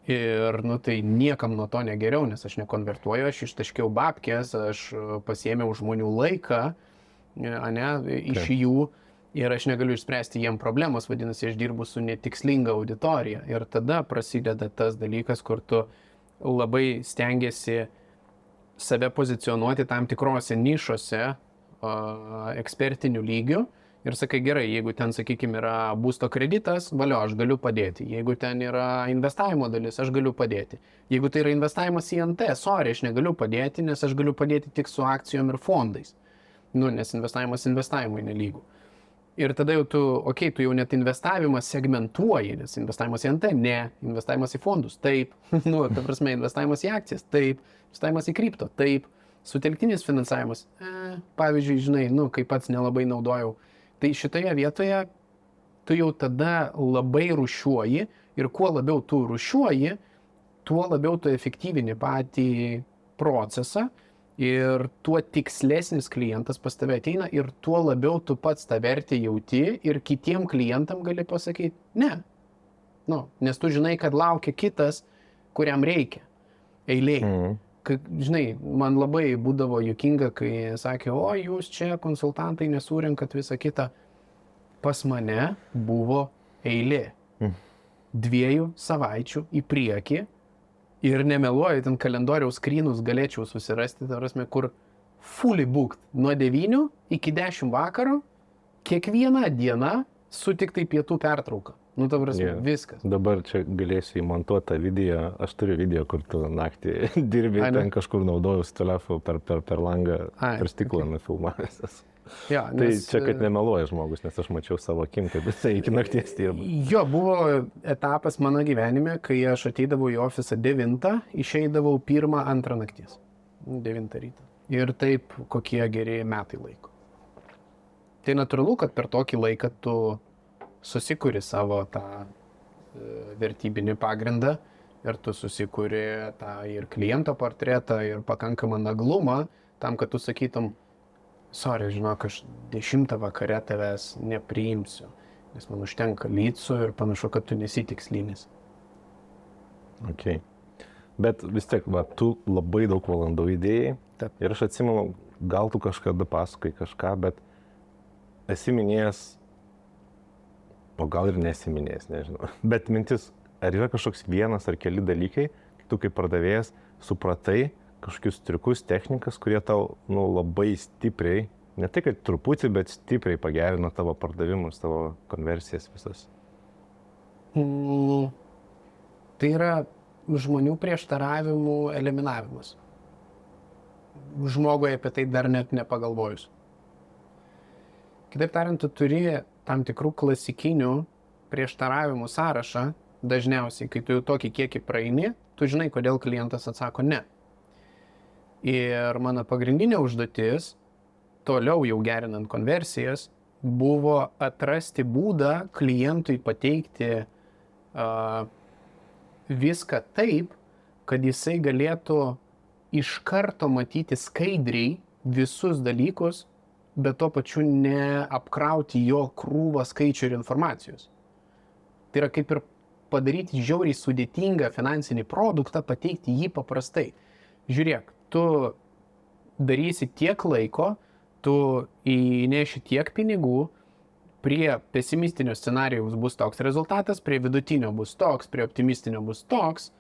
[SPEAKER 3] ir, tai niekam nuo to negeriau, nes aš nekonvertuoju, aš ištaškiau babkės, aš pasiėmiau žmonių laiką, iš jų. Ir aš negaliu išspręsti jiem problemos, vadinasi, aš dirbu su netikslinga auditorija. Ir tada prasideda tas dalykas, kur tu labai stengiasi save pozicionuoti tam tikrose nišose ekspertinių lygių. Ir sakai, gerai, jeigu ten, sakykime, yra būsto kreditas, valio, aš galiu padėti. Jeigu ten yra investavimo dalis, aš galiu padėti. Jeigu tai yra investavimas į NT, aš negaliu padėti, nes aš galiu padėti tik su akcijom ir fondais. Nes investavimas investavimui nelygų. Ir tada jau tu jau net investavimą segmentuoji, nes investavimas į NT, ne, investavimas į fondus, taip, ta prasme, investavimas į akcijas, taip, investavimas į kripto, taip, sutelktinis finansavimas, pavyzdžiui, žinai, kai pats nelabai naudojau, tai šitoje vietoje tu jau tada labai rūšiuoji ir kuo labiau tu rūšiuoji, tuo labiau tu efektyvini patį procesą. Ir tuo tikslesnis klientas pas tave ateina ir tuo labiau tu pats tą vertę jauti ir kitiem klientam gali pasakyti ne. Nes tu žinai, kad laukia kitas, kuriam reikia eilėje. Žinai, man labai būdavo juokinga, kai sakė, o jūs čia konsultantai nesurinkat visą kitą. Pas mane buvo eilė 2 savaičių į priekį. Ir nemeluoju, ten kalendoriaus skrynus galėčiau susirasti, kur fully booked nuo 9 iki 10 vakaro, kiekvieną dieną su tik tai pietų pertrauka. Viskas.
[SPEAKER 2] Dabar čia galėsiu įmontuoti tą video, aš turiu video, kur tu naktį dirbi, ten kažkur naudojus telefonu per langą, per stiklą nufilmavęs.
[SPEAKER 3] Ja,
[SPEAKER 2] tai čia, kad nemeluoja žmogus, nes aš mačiau savo akim, kaip jisai iki nakties dirba.
[SPEAKER 3] Jo, buvo etapas mano gyvenime, kai aš ateidavau į ofisą 9, išeidavau 1-2 nakties. 9 ryto. Ir taip kokie geri metai laiko. Tai natūralu, kad per tokį laiką tu susikuri savo tą vertybinį pagrindą ir tu susikuri tą ir kliento portretą, ir pakankamą naglumą, tam, kad tu sakytum, sorry, žinok, aš 10 vakare tavęs nepriimsiu, nes man užtenka lycų ir panašu, kad tu nesi tikslinis.
[SPEAKER 2] Ok. Bet vis tiek, tu labai daug valandų įdėjai. Taip. Ir aš atsimenu, gal tu kažkada pasakai kažką, bet esi minėjęs, o gal ir nesiminėjęs, nežinau. Bet mintis, ar yra kažkoks vienas ar keli dalykai, tu kaip pardavėjas supratai, kažkokius triukus, technikas, kurie tau labai stipriai, ne tai kad truputį, bet stipriai pagerino tavo pardavimus, tavo konversijas visas?
[SPEAKER 3] Tai yra žmonių prieštaravimų eliminavimas. Žmogui apie tai dar net nepagalvojus. Kitaip tariant, tu turi tam tikrų klasikinių prieštaravimų sąrašą, dažniausiai, kai tu jau tokį kiekį praeini, tu žinai, kodėl klientas atsako ne. Ir mano pagrindinė užduotis, toliau jau gerinant konversijas, buvo atrasti būdą klientui pateikti viską taip, kad jisai galėtų iš karto matyti skaidriai visus dalykus, bet tuo pačiu neapkrauti jo krūvą skaičių ir informacijos. Tai yra kaip ir padaryti žiauriai sudėtingą finansinį produktą, pateikti jį paprastai. Žiūrėk, tu darysi tiek laiko, tu įneši tiek pinigų, prie pesimistinio scenarijaus bus toks rezultatas, prie vidutinio bus toks, prie optimistinio bus toks.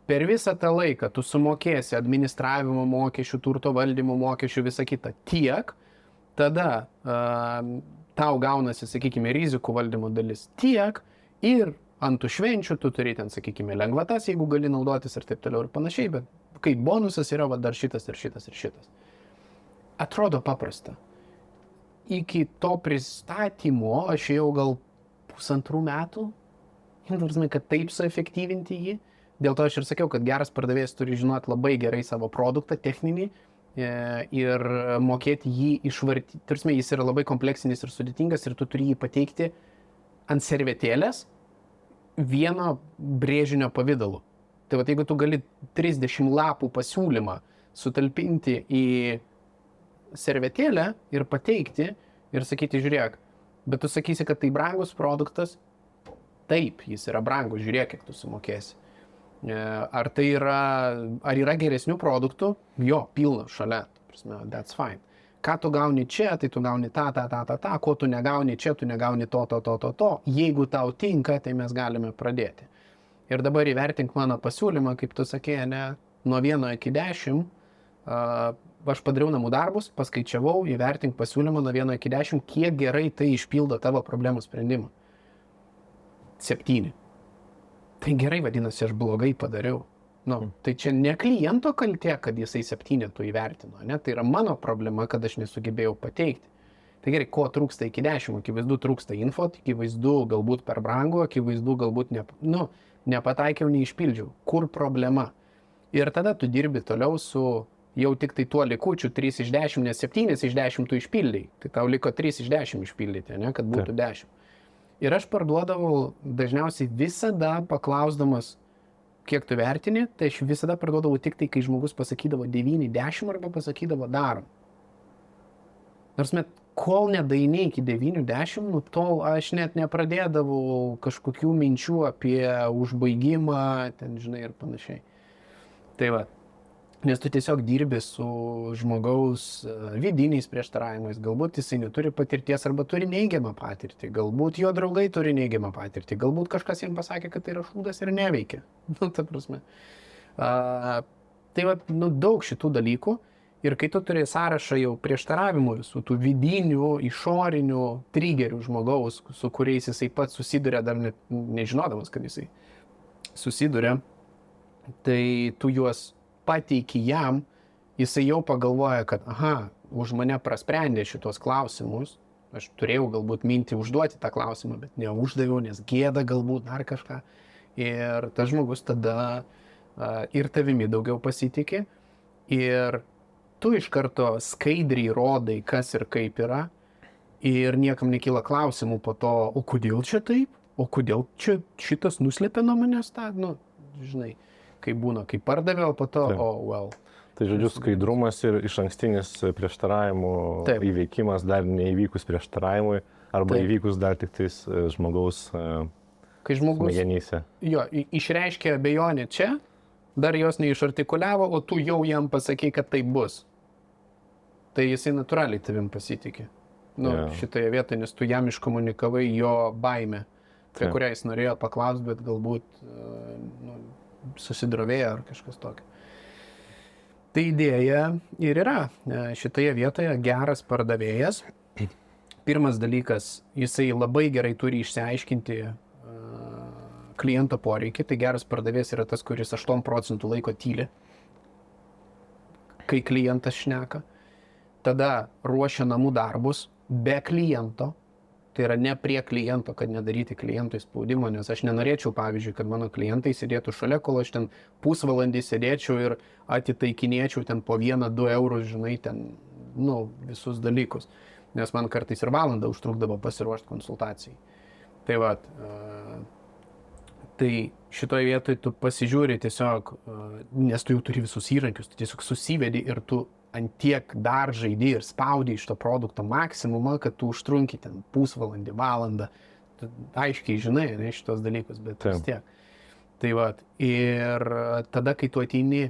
[SPEAKER 3] Per visą tą laiką tu sumokėsi administravimo mokesčių, turto valdymo mokesčių, visą kitą tiek, tada tau gaunasi, sakykime, rizikų valdymo dalis tiek ir ant tų švenčių, tu turi ten, sakykime, lengvatas, jeigu gali naudotis ir taip toliau ir panašiai, bet kaip bonusas yra va, dar šitas ir šitas ir šitas. Atrodo paprasta. Iki to pristatymo aš jau gal 1,5 metų, kad taip suefektyvinti jį. Dėl to aš ir sakiau, kad geras pardavėjas turi žinoti labai gerai savo produktą, techninį, ir mokėti jį išvartyti. Tarsi, jis yra labai kompleksinis ir sudėtingas ir tu turi jį pateikti ant servetėlės vieno brėžinio pavidalu. Tai va, jeigu tu gali 30 lapų pasiūlymą sutalpinti į servetėlę ir pateikti ir sakyti, žiūrėk, bet tu sakysi, kad tai brangus produktas, taip, jis yra brangus, žiūrėk, kiek tu sumokėsi. Ar yra geresnių produktų? Jo, pilna šalia, that's fine. Ką tu gauni čia, tai tu gauni tą, ko tu negauni čia, tu negauni to. Jeigu tau tinka, tai mes galime pradėti. Ir dabar įvertink mano pasiūlymą, kaip tu sakė, nuo 1 iki 10, aš padariau namų darbus, paskaičiavau, įvertink pasiūlymą nuo 1 iki 10, kiek gerai tai išpildo tavo problemų sprendimą. 7. Tai gerai, vadinasi, aš blogai padariau. Tai čia ne kliento kaltė, kad jisai 7 įvertino, ne? Tai yra mano problema, kad aš nesugebėjau pateikti. Tai gerai, ko trūksta iki 10? Akivaizdu trūksta info, akivaizdu galbūt per brangu, akivaizdu galbūt nepataikiau, neišpildžiau. Kur problema? Ir tada tu dirbi toliau su jau tik tai tuo likučiu 3 iš 10, nes 7 iš 10 tu išpildai. Tai tau liko 3 iš 10 išpildyti, ne? Kad būtų 10. Ir aš parduodavau dažniausiai visada paklausdamas, kiek tu vertini, tai aš visada parduodavau tik tai, kai žmogus pasakydavo 9, 10 arba pasakydavo darom. Nors kol nedainė iki 9, 10, tol aš net nepradėdavau kažkokių minčių apie užbaigimą, ten, žinai, ir panašiai. Tai va. Nes tu tiesiog dirbi su žmogaus vidiniais prieštaravimais, galbūt jisai neturi patirties arba turi neigiamą patirtį, galbūt jo draugai turi neigiamą patirtį, galbūt kažkas jam pasakė, kad tai yra šūdas ir neveikia. Ta prasme. Tai va, daug šitų dalykų ir kai tu turi sąrašą jau prieštaravimų visų, tų vidinių, išorinių trigerių žmogaus, su kuriais jisai pats susiduria, dar nežinodamas, kad jisai susiduria, tai tu juos pateiki jam, jisai jau pagalvoja, kad už mane prasprendė šitos klausimus, aš turėjau galbūt mintį užduoti tą klausimą, bet neuždaviau, nes gėda galbūt dar kažką. Ir tas žmogus tada ir tavimi daugiau pasitikė ir tu iš karto skaidriai rodai, kas ir kaip yra ir niekam nekyla klausimų po to, o kodėl čia taip, o kodėl čia šitas nuslėpė nuo manęs tą, žinai. Kaip būna, kai pardavė, o po to,
[SPEAKER 2] Tai žodžiu, skaidrumas ir iš ankstinis prieštaravimų įveikimas dar neįvykus prieštaravimui arba įvykus dar tik tais žmogaus smegenyse.
[SPEAKER 3] Jo, išreiškė abejonę čia, dar jos neišartikuliavo, o tu jau jam pasakei, kad tai bus. Tai jisai natūraliai tavim pasitikė. Šitoje vietoje, nes tu jam iškomunikavai jo baimę, apie kurią jis norėjo paklausti, bet galbūt susidrovėjo ar kažkas tokio. Tai idėja ir yra šitoje vietoje geras pardavėjas. Pirmas dalykas, jisai labai gerai turi išsiaiškinti kliento poreikį. Tai geras pardavėjas yra tas, kuris 8% laiko tyli, kai klientas šneka. Tada ruošia namų darbus be kliento. Tai yra ne prie kliento, kad nedaryti klientui spaudimo, nes aš nenorėčiau, pavyzdžiui, kad mano klientai sėdėtų šalia, kol aš ten pusvalandį sėdėčiau ir atitaikinėčiau ten po 1-2 eurus, žinai, ten, visus dalykus. Nes man kartais ir valandą užtrukdavo pasiruošti konsultacijai. Tai va, tai šitoje vietoje tu pasižiūri tiesiog, nes tu jau turi visus įrankius, tu tiesiog susivedi ir tu ant tiek dar žaidži ir spaudi iš to produkto maksimumą, kad tu užtrunki ten pusvalandį, valandą. Tu aiškiai žinai, šitos dalykus, bet vis tiek. Tai va, ir tada, kai tu ateini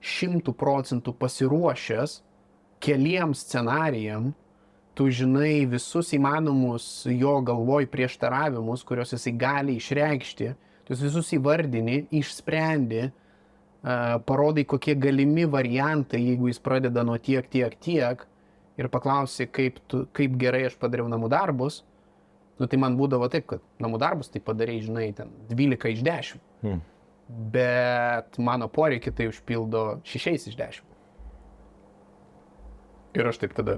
[SPEAKER 3] 100% pasiruošęs keliems scenarijam, tu žinai visus įmanomus jo galvoj prieštaravimus, kuriuos jisai gali išreikšti, tu visus įvardini, išsprendi, parodai, kokie galimi variantai, jeigu jis pradeda nuo tiek ir paklausi, kaip gerai aš padariau namų darbus, Nu, tai man būdavo taip, kad namų darbus tai padarei, žinai, ten 12 iš 10. Bet mano poreikį tai užpildo 6 iš 10. Ir aš taip tada,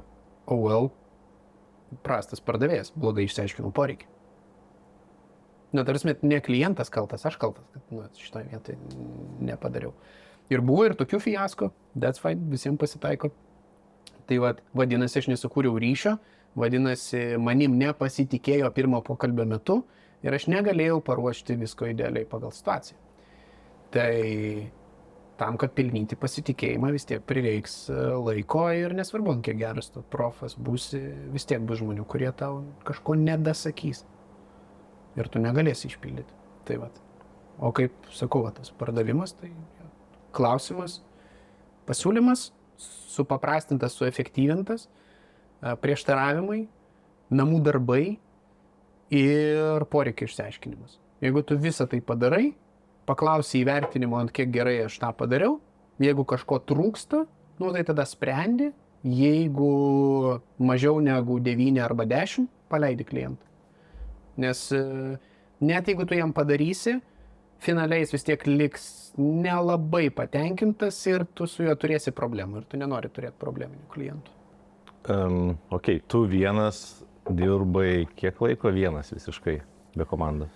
[SPEAKER 3] prastas pardavėjas, blogai išsiaiškinau poreikį. Nu, tarsi, ne klientas kaltas, aš kaltas, kad šitoje vietoje nepadariau. Ir buvo ir tokių fiasko, that's fine, visiems pasitaiko. Tai vadinasi, aš nesukūriau ryšio, vadinasi, manim nepasitikėjo pirmo pokalbio metu ir aš negalėjau paruošti visko idealiai pagal situaciją. Tai tam, kad pelnyti pasitikėjimą, vis tiek prireiks laiko ir nesvarbu, kiek geras tu profas būsi, vis tiek bus žmonių, kurie tau kažko nedasakys. Ir tu negalėsi išpildyti. Tai O kaip sakau, tas pardavimas, tai klausimas, pasiūlymas, supaprastintas, suefektyvintas, prieštaravimai, namų darbai ir poreikio išsiaiškinimas. Jeigu tu visą tai padarai, paklausi įvertinimo, ant kiek gerai aš tą padariau, jeigu kažko trūksta, tai tada sprendi, jeigu mažiau negu 9 arba 10, paleidi klientą. Nes net jeigu tu jam padarysi, finaliai jis vis tiek liks nelabai patenkintas ir tu su juo turėsi problemų ir tu nenori turėti probleminių klientų.
[SPEAKER 2] Tu vienas dirbai kiek laiko vienas visiškai be komandos?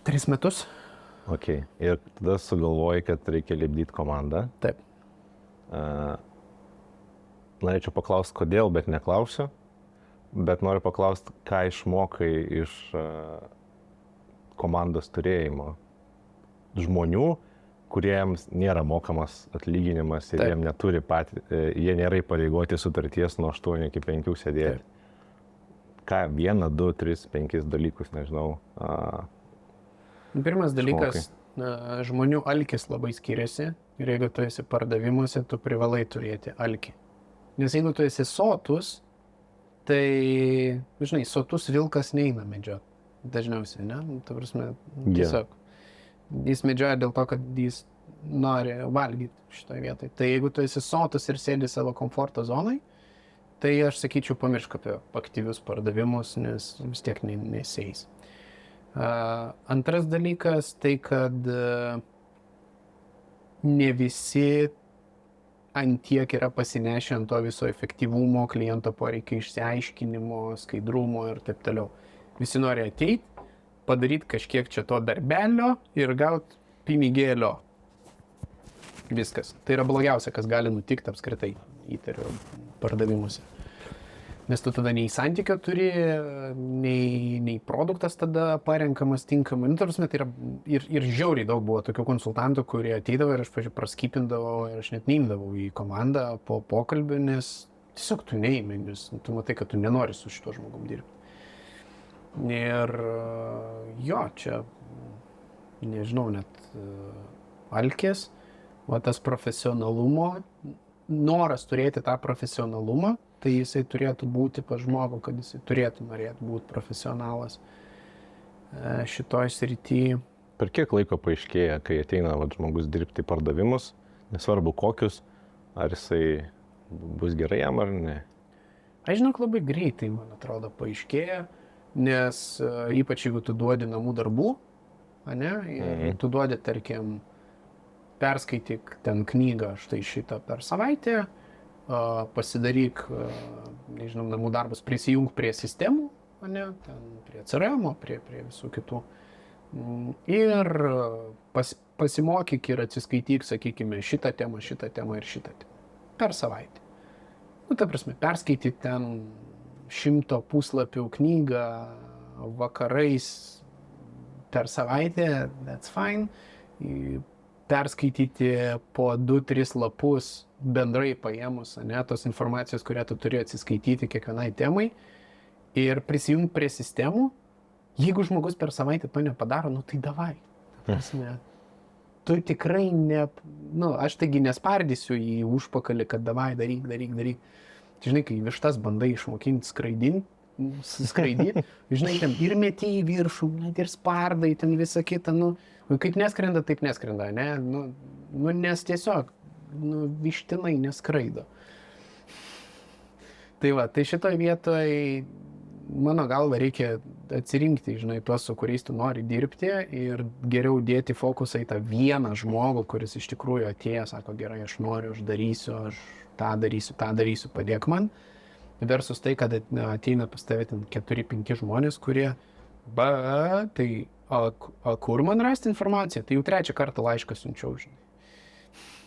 [SPEAKER 3] 3 metus.
[SPEAKER 2] Ir tada sugalvojai, kad reikia lipdyti komandą.
[SPEAKER 3] Taip.
[SPEAKER 2] Norėčiau paklausti, kodėl, bet neklausiu. Bet noriu paklausti, ką išmokai iš komandos turėjimo žmonių, kuriems nėra mokamas atlyginimas ir jiem neturi jie nėra įpareigoti sutarties nuo 8 iki 5 sėdėti. Ką, 1, 2, 3, 5 dalykus, nežinau.
[SPEAKER 3] Pirmas dalykas, žmonių alkis labai skiriasi ir jeigu tu esi pardavimuose, tu privalai turėti alkį. Nes jeigu tu esi sotus, tai, žinai, sotus vilkas neina medžioti. Dažniausiai, ne? Ta prasme, tiesiog. Jis medžioja dėl to, kad jis nori valgyti šitoje vietoje. Tai jeigu tu esi sotus ir sėdi savo komforto zonai, tai aš sakyčiau pamiršk apie aktyvius pardavimus, nes vis tiek neseis. Antras dalykas, tai kad ne visi antiek yra pasinešę ant to viso efektyvumo, kliento poreikio išsiaiškinimo, skaidrumo ir taip toliau. Visi nori ateiti, padaryti kažkiek čia to darbelio ir gauti pinigėlio. Viskas. Tai yra blogiausia, kas gali nutikti apskritai, įtariu, pardavimuose. Nes tu tada nei santykio turi, nei produktas tada parenkamas tinkamai. Nu, tarsi, tai yra ir žiauriai daug buvo tokių konsultantų, kurie ateidavo ir aš praskypindavau ir aš net neimdavau į komandą po pokalbį, nes tiesiog tu neimi, nes tu matai, kad tu nenori su šituo žmogum dirbti. Ir jo, čia, nežinau, net alkės, o tas profesionalumo, noras turėti tą profesionalumą, tai jisai turėtų būti pas žmogų, kad jisai turėtų norėti būti profesionalas šitoj srityje.
[SPEAKER 2] Per kiek laiko paaiškėja, kai ateina žmogus dirbti pardavimus, nesvarbu kokius, ar jisai bus gerai jam ar ne?
[SPEAKER 3] Aš žinok, labai greitai, man atrodo, paaiškėja, nes ypač jeigu tu duodi namų darbų, tu duodi, tarkim, perskaityk ten knygą štai šitą per savaitę, pasidaryk, nežinau, namų darbus, prisijung prie sistemų, ten prie CRM, prie visų kitų. Ir pasimokyk ir atsiskaityk, sakykime, šitą temą ir šitą temą. Per savaitę. Nu, ta prasme, perskaityk ten 100 puslapių knygą vakarais per savaitę, that's fine. Perskaityti po 2-3 lapus bendrai paėmus, tos informacijos, kurią tu turi atsiskaityti kiekvienai temai ir prisijungti prie sistemų. Jeigu žmogus per savaitę to nepadaro, tai davai. Prasme, tu tikrai aš taigi nespardysiu į užpakalį, kad davai, daryk. Žinai, kai vištas bandai išmokinti skraidyti, žinai, ten ir meti į viršų, ir spardai, ten visą kitą, kaip neskrenda, taip neskrenda, ne? Nes tiesiog, vištinai neskraido. Tai šitoj vietoj mano galva reikia atsirinkti, žinai, tuos, su kuriais tu nori dirbti ir geriau dėti fokusą į tą vieną žmogų, kuris iš tikrųjų atėjo, sako, gerai, aš noriu, aš darysiu, aš tą darysiu, padėk man. Versus tai, kad ateina pas tave ten 4-5 žmonės, kurie, tai kur man rasti informaciją? Tai jau 3 kartą laišką siunčiau, žinai.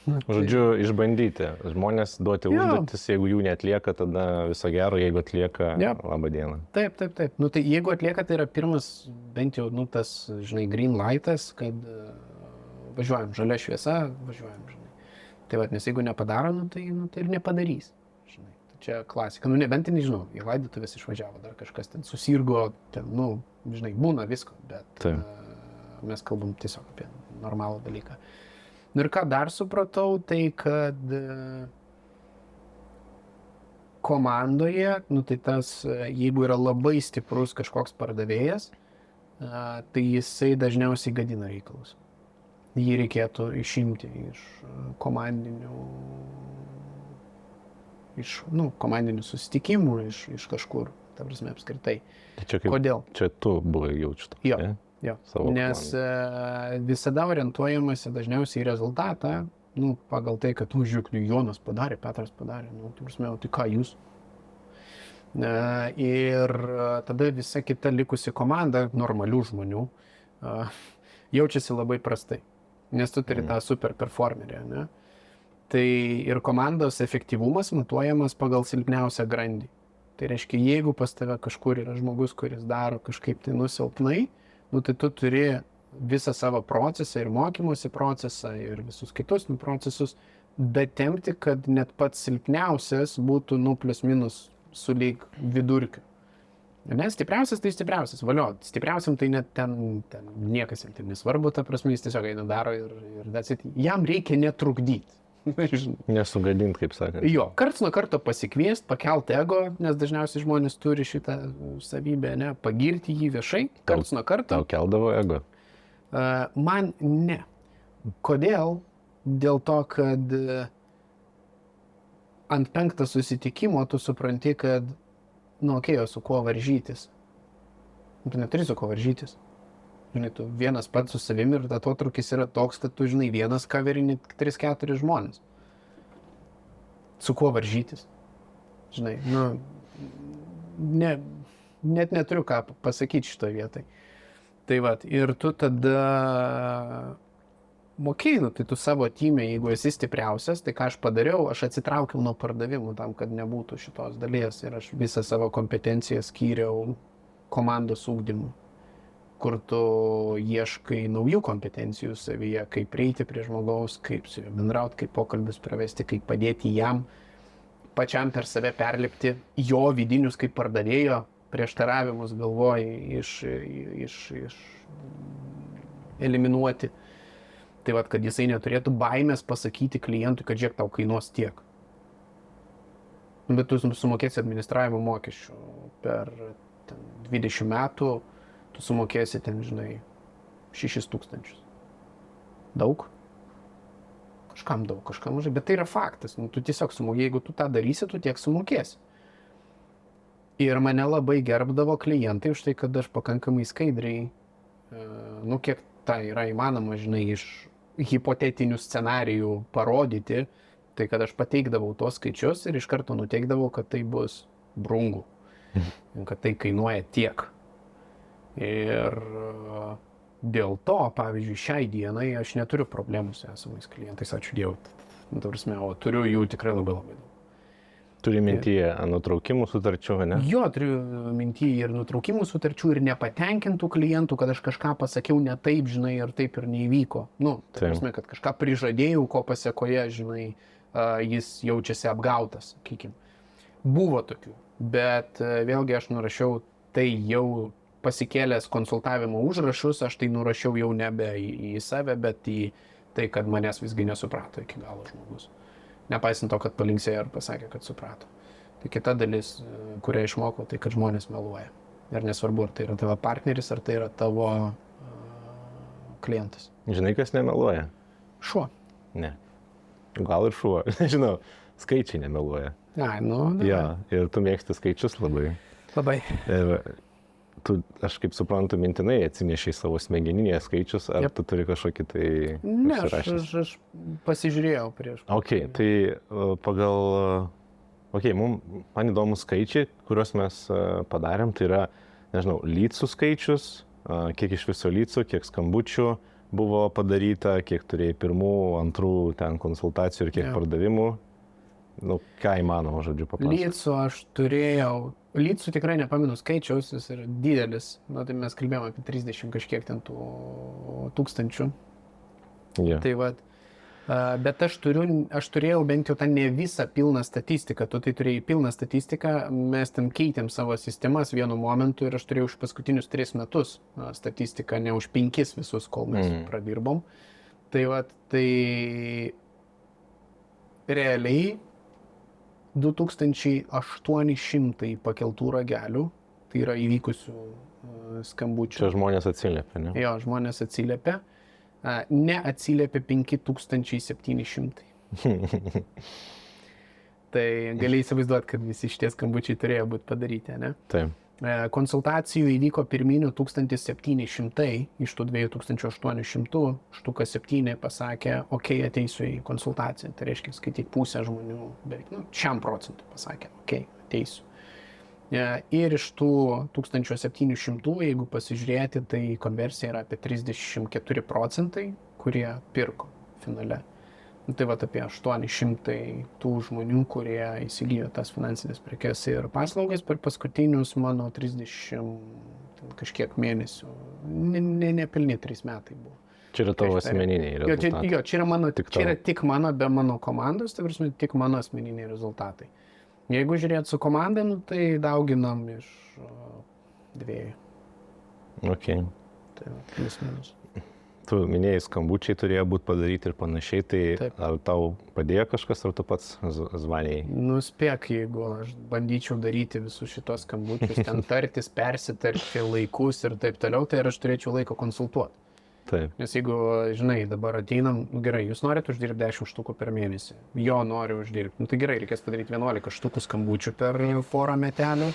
[SPEAKER 1] Žodžiu, išbandyti. Žmonės duoti užduotis, jeigu jų neatlieka, tada viso gero, jeigu atlieka, labą dieną.
[SPEAKER 3] Taip. Nu, tai jeigu atlieka, tai yra pirmas, bent jau, nu, tas, žinai, green lightas, kad važiuojam, žalia šviesa, važiuojam, žinai. Tai va, nes jeigu nepadaro, nu, tai ir nepadarys. Žinai. Tai čia klasika. Nu, nebent, nežinau, į laidotuvės išvažiavo, dar kažkas ten susirgo, ten, nu, žinai, būna visko, bet mes kalbam tiesiog apie normalų dalyką. Ir ką dar supratau, tai kad komandoje, nu tai tas, jeigu yra labai stiprus kažkoks pardavėjas, tai jisai dažniausiai gadina reikalus. Jį reikėtų išimti iš komandinių susitikimų, iš kažkur, ta prasme, apskritai. Kodėl?
[SPEAKER 1] Čia tu buvai jaučiu.
[SPEAKER 3] Jo. Nes visada orientuojamasi dažniausiai į rezultatą, nu, pagal tai, kad žiūrėk, Jonas padarė, Petras padarė, nu, tai ką jūs? Ir tada visa kita likusi komanda, normalių žmonių, jaučiasi labai prastai, nes tu turi tą super performerį, ne? Tai ir komandos efektyvumas matuojamas pagal silpniausią grandį. Tai reiškia, jeigu pas tave kažkur yra žmogus, kuris daro kažkaip tai nusilpnai, nu, tai tu turi visą savo procesą ir mokymosi procesą ir visus kitus procesus datempti, kad net pats silpniausias būtų, nu, plius minus sulyg vidurkiu. Nes stipriausias tai stipriausias, valio, stipriausiam tai net ten niekas jam tai nesvarbu, ta prasme, jis tiesiog eina daro ir jam reikia netrukdyti.
[SPEAKER 1] Nesugadinti, kaip sakant.
[SPEAKER 3] Jo, karts nuo karto pasikviest, pakelt ego, nes dažniausiai žmonės turi šitą savybę, ne, pagirti jį viešai, karts nuo karto.
[SPEAKER 1] Tau keldavo ego?
[SPEAKER 3] Man ne. Kodėl? Dėl to, kad ant 5 susitikimo tu supranti, kad, nu, okei, su kuo varžytis. Tu neturi su kuo varžytis. Žinai, tu vienas pats su savimi ir atotrūkis yra toks, kad tu, žinai, vienas kaverini 3-4 žmonės. Su kuo varžytis? Žinai, nu, net neturiu ką pasakyti šitoje vietoje. Tai vat, ir tu tada mokėjai, tai tu savo tyme, jeigu esi stipriausias, tai ką aš padariau, aš atsitraukiau nuo pardavimų tam, kad nebūtų šitos dalies ir aš visą savo kompetenciją skyriau komandos ugdymui, kur tu ieškai naujų kompetencijų savyje, kaip prieiti prie žmogaus, kaip su juo bendrauti, kaip pokalbius pravesti, kaip padėti jam pačiam per save perlipti jo vidinius kaip pardavėjo prieštaravimus galvoji eliminuoti. Tai vat, kad jisai neturėtų baimės pasakyti klientui, kad žiūrėk, tau kainuos tiek. Bet tu sumokėsi administravimo mokesčių per 20 metų, tu sumokėsi ten, žinai, 6 000. Daug? Kažkam daug, kažkam mažai, bet tai yra faktas. Nu, tu tiesiog sumokėsi, jeigu tu tą darysi, tu tiek sumokėsi. Ir mane labai gerbdavo klientai už tai, kad aš pakankamai skaidriai, nu, kiek tai yra įmanoma, žinai, iš hipotetinių scenarijų parodyti, tai kad aš pateikdavau tuos skaičius ir iš karto nuteikdavau, kad tai bus brangu, kad tai kainuoja tiek. Ir dėl to, pavyzdžiui, šiai dienai aš neturiu problemų su esamais klientais, ačiū Dievui. O turiu jų tikrai labai daug.
[SPEAKER 1] Turi mintyje nutraukimų sutarčių, ne?
[SPEAKER 3] Jo, turiu mintyje ir nutraukimų sutarčių, ir nepatenkintų klientų, kad aš kažką pasakiau ne taip, žinai, ir taip ir neįvyko. Nu, tai prasme, kad kažką prižadėjau, ko pasiekoje, žinai, jis jaučiasi apgautas, sakykim. Buvo tokių, bet vėlgi aš nurašiau tai jau pasikėlęs konsultavimo užrašus, aš tai nurašiau jau nebe į save, bet į tai, kad manęs visgi nesuprato iki galo žmogus. Nepaisant to, kad palinksėjo ir pasakė, kad suprato. Tai kita dalis, kurią išmokau, tai kad žmonės meluoja. Ir nesvarbu, ar tai yra tavo partneris, ar tai yra tavo klientas.
[SPEAKER 1] Žinai, kas nemeluoja?
[SPEAKER 3] Šuo.
[SPEAKER 1] Ne. Gal ir šuo. Žinau, skaičiai nemeluoja.
[SPEAKER 3] Ai, nu.
[SPEAKER 1] Ja, ir tu mėgsti skaičius labai.
[SPEAKER 3] Labai.
[SPEAKER 1] Ir tu, aš kaip suprantu, mintinai atsinešiai savo smegeninėje skaičius, ar tu turi kažkokį tai...
[SPEAKER 3] Ne, aš pasižiūrėjau prieš.
[SPEAKER 1] Ok, tai pagal... Ok, man įdomus skaičiai, kuriuos mes padarėm, tai yra, nežinau, lydsų skaičius, kiek iš viso lydsų, kiek skambučių buvo padaryta, kiek turėjai pirmų, antrų ten konsultacijų ir kiek pardavimų. Nu, ką įmanoma, žodžiu, papasakoti.
[SPEAKER 3] Lydsų aš turėjau, lydsų tikrai nepamenu skaičiaus, jis yra didelis, nu, tai mes kalbėjome apie 30 kažkiek ten tų tūkstančių.
[SPEAKER 1] Yeah.
[SPEAKER 3] Tai vat, bet aš turėjau bent jau tą ne visą pilną statistiką, tu tai turėjai pilną statistiką, mes ten keitėm savo sistemas vienu momentu ir aš turėjau už paskutinius 3 metus statistiką, ne už 5 visus, kol mes pradirbom. Tai vat, tai realiai 2800 pakeltų ragelių, tai yra įvykusių skambučių.
[SPEAKER 1] Čia žmonės atsiliepia, ne?
[SPEAKER 3] Jo, žmonės atsiliepia. Neatsiliepia 5700. Tai gali įsivaizduoti, kad visi šitie skambučiai turėjo būti padaryti, ne?
[SPEAKER 1] Taip.
[SPEAKER 3] Konsultacijų įvyko pirminių 1700, iš tų 2800, štuka 7 pasakė, ok, ateisiu į konsultaciją. Tai reiškia, skaityk pusę žmonių, beveik, 100% pasakė, ok, ateisiu. Ir iš tų 1700, jeigu pasižiūrėti, tai konversija yra apie 34%, kurie pirko finale. Tai va apie 800 tų žmonių, kurie įsigijo tas finansinės prekes ir paslaugas per paskutinius mano 30 kažkiek mėnesių. Nepilni 3 metai buvo.
[SPEAKER 1] Čia yra tavo asmeniniai rezultatai.
[SPEAKER 3] Jo, čia yra tik mano, be mano komandos, tai prasme, tik mano asmeniniai rezultatai. Jeigu žiūrėt su komanda, tai dauginam iš 2.
[SPEAKER 1] Ok.
[SPEAKER 3] Tai plius minus.
[SPEAKER 1] Tu minėjai, skambučiai turėjo būti padaryti ir panašiai, tai taip. Ar tau padėjo kažkas, ar tu pats zvanėjai?
[SPEAKER 3] Nuspėk, jeigu aš bandyčiau daryti visus šitos skambučius, ten tartis, persitarti laikus ir taip toliau, tai aš turėčiau laiko konsultuoti.
[SPEAKER 1] Taip.
[SPEAKER 3] Nes jeigu, žinai, dabar ateinam, gerai, jūs norite uždirbti 10 štukų per mėnesį, jo noriu uždirbti, tai gerai, reikės padaryti 11 štukų skambučių per porą metelių,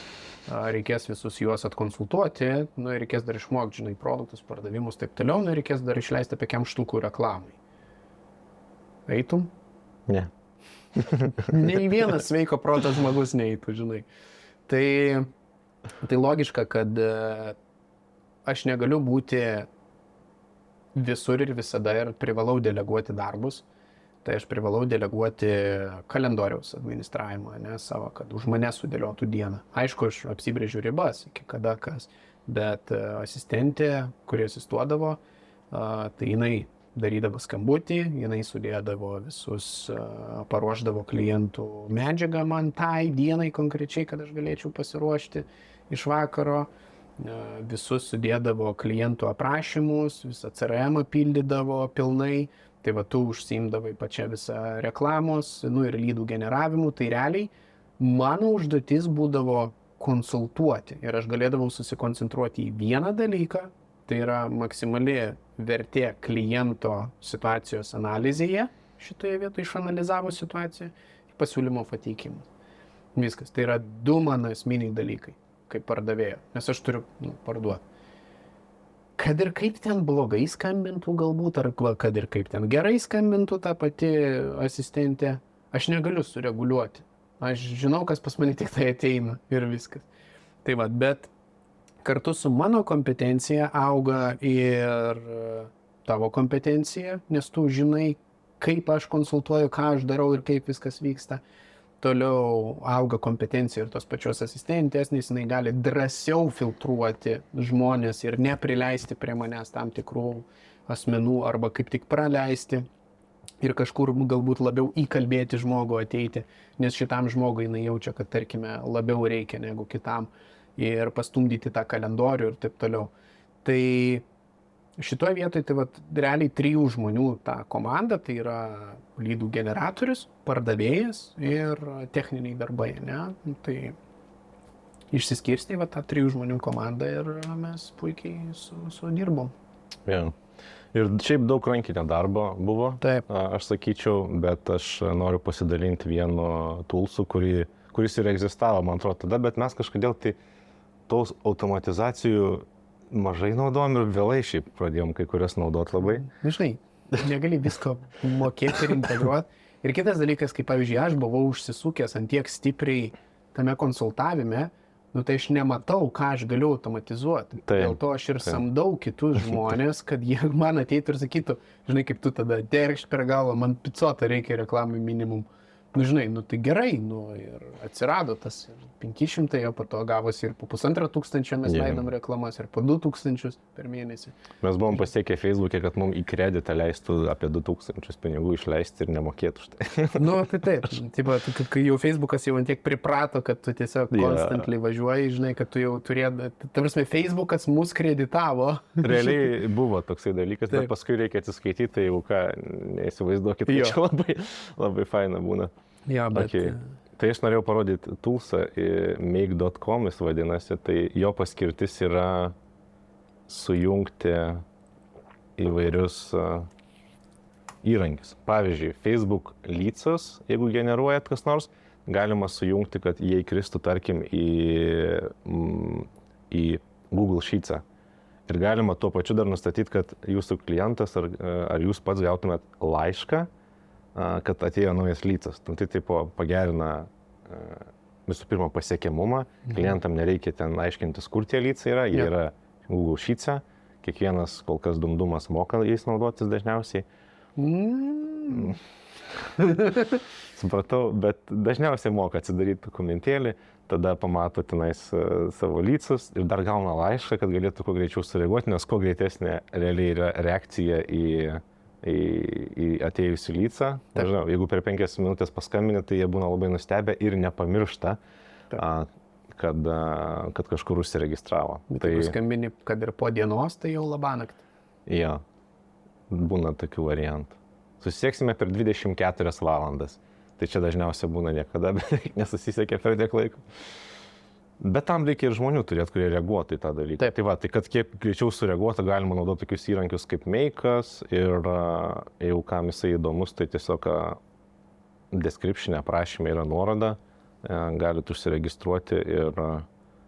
[SPEAKER 3] reikės visus juos atkonsultuoti, reikės dar išmokti, žinai, produktus, pardavimus, taip toliau, reikės dar išleisti apie 100 štukų reklamai. Eitum?
[SPEAKER 1] Ne.
[SPEAKER 3] Nei vienas sveiko proto žmogus neeitų, žinai. Tai logiška, kad aš negaliu būti visur ir visada ir privalau deleguoti darbus, tai aš privalau deleguoti kalendoriaus administravimą, ne, savo, kad už mane sudėliotų dieną. Aišku, aš apsibrėžiu ribas, iki kada kas, bet asistentė, kurie asistuodavo, tai jinai darydavo skambutį, jinai sudėdavo visus, paruošdavo klientų medžiagą man tai dienai konkrečiai, kad aš galėčiau pasiruošti iš vakaro. Visus sudėdavo klientų aprašymus, visą CRM pildydavo pilnai, tai va tu užsiimdavai pačią visą reklamos, ir lydų generavimu, tai realiai mano užduotis būdavo konsultuoti ir aš galėdavau susikoncentruoti į vieną dalyką, tai yra maksimali vertė kliento situacijos analizėje, šitoje vietoje išanalizavo situaciją, ir pasiūlymo pateikimas. Viskas, tai yra 2 mano esminiai dalykai kaip pardavėjo, nes aš turiu parduoti. Kad ir kaip ten blogai skambintų galbūt, ar kad ir kaip ten gerai skambintų ta pati asistentė, aš negaliu sureguliuoti. Aš žinau, kas pas mane tik tai ateina ir viskas. Tai va, bet kartu su mano kompetencija auga ir tavo kompetencija, nes tu žinai, kaip aš konsultuoju, ką aš darau ir kaip viskas vyksta. Toliau auga kompetencija ir tos pačios asistentės, nes jinai gali drąsiau filtruoti žmonės ir neprileisti prie manęs tam tikrų asmenų arba kaip tik praleisti ir kažkur galbūt labiau įkalbėti žmogų ateiti, nes šitam žmogui jinai jaučia, kad tarkime labiau reikia negu kitam ir pastumdyti tą kalendorių ir taip toliau. Tai šitoje vietoje tai realiai 3 žmonių tą komandą, tai yra lydų generatorius, pardavėjas ir techniniai darbai, ne? Tai išsiskirstė tą 3 žmonių komandą ir mes puikiai sudirbom.
[SPEAKER 1] Yeah. Ir šiaip daug rankinio darbo buvo,
[SPEAKER 3] taip.
[SPEAKER 1] Aš sakyčiau, bet aš noriu pasidalinti vienu toolsu, kuris ir egzistavo, man atrodo, tada, bet mes kažkodėl tai
[SPEAKER 2] tos automatizacijų mažai naudojom ir vėlai šiaip pradėjom kai kurias naudot labai.
[SPEAKER 3] Žinai, negali visko mokėti ir integruoti. Ir kitas dalykas, kaip pavyzdžiui, aš buvau užsisukęs ant tiek stipriai tame konsultavime, nu tai aš nematau, ką aš galiu automatizuoti. Dėl to aš ir samdau kitus žmonės, kad jie man ateitų ir sakytų, žinai, kaip tu tada derkšt per galvą, man picotą reikia reklamai minimum. Nu, žinai, nu tai gerai, nu ir atsirado tas 500, o po to gavosi ir po 1500 mes leidom reklamas, ir po 2000 per mėnesį.
[SPEAKER 2] Mes buvom pasiekę Facebook'e, kad mums į kreditą leistų apie 2000 pinigų išleisti ir nemokėtų už tai.
[SPEAKER 3] Nu, tai taip. Taip, kai jau Facebook'as jau ant tiek priprato, kad tu tiesiog constantly važiuoji, žinai, kad tu jau turėdai. Ta prasme, Facebook'as mus kreditavo.
[SPEAKER 2] Realiai buvo toksai dalykas, bet paskui reikia atsiskaityti, tai jau ką, neįsivaizduokit, tai čia labai, labai faina būna.
[SPEAKER 3] Jo, bet...
[SPEAKER 2] Okay. Tai aš norėjau parodyti toolsą, make.com jis vadinasi, tai jo paskirtis yra sujungti įvairius įrankius. Pavyzdžiui, Facebook leads'us, jeigu generuojat kas nors, galima sujungti, kad jie įkristų, tarkim, į Google Sheets'ą. Ir galima tuo pačiu dar nustatyti, kad jūsų klientas ar jūs pats gautumėt laišką, kad atėjo naujas leads'as. Tai tipo pagerina visų pirma pasiekiamumą, klientam nereikia ten aiškintis, kur tie leads'ai yra, jie yra Google Sheets'e, kiekvienas kol kas dumdumas moka jais naudotis dažniausiai. Supratau, bet dažniausiai moka atsidaryti dokumentėlį, tada pamato tenais savo leads'us ir dar gauna laišką, kad galėtų kuo greičiau sureaguoti, nes kuo greitesnė realiai yra reakcija į atėjusių leads'ą. Nežinau, jeigu per 5 minutės paskambini, tai jie būna labai nustebę ir nepamiršta, kad kažkur užsiregistravo.
[SPEAKER 3] Bet jeigu skambini, kad ir po dienos, tai jau labanakt.
[SPEAKER 2] Jo, būna tokių variantų. Susisieksime per 24 valandas. Tai čia dažniausiai būna niekada, bet nesusisiekia per tiek laiko. Bet tam reikia ir žmonių turėti, kurie reaguotų į tą dalyką.
[SPEAKER 3] Taip.
[SPEAKER 2] Tai va, tai kad kiek greičiau sureaguotų, galima naudoti tokius įrankius kaip Make'as ir jeigu kam jisai įdomus, tai tiesiog description aprašyme yra nuoroda, galite užsiregistruoti ir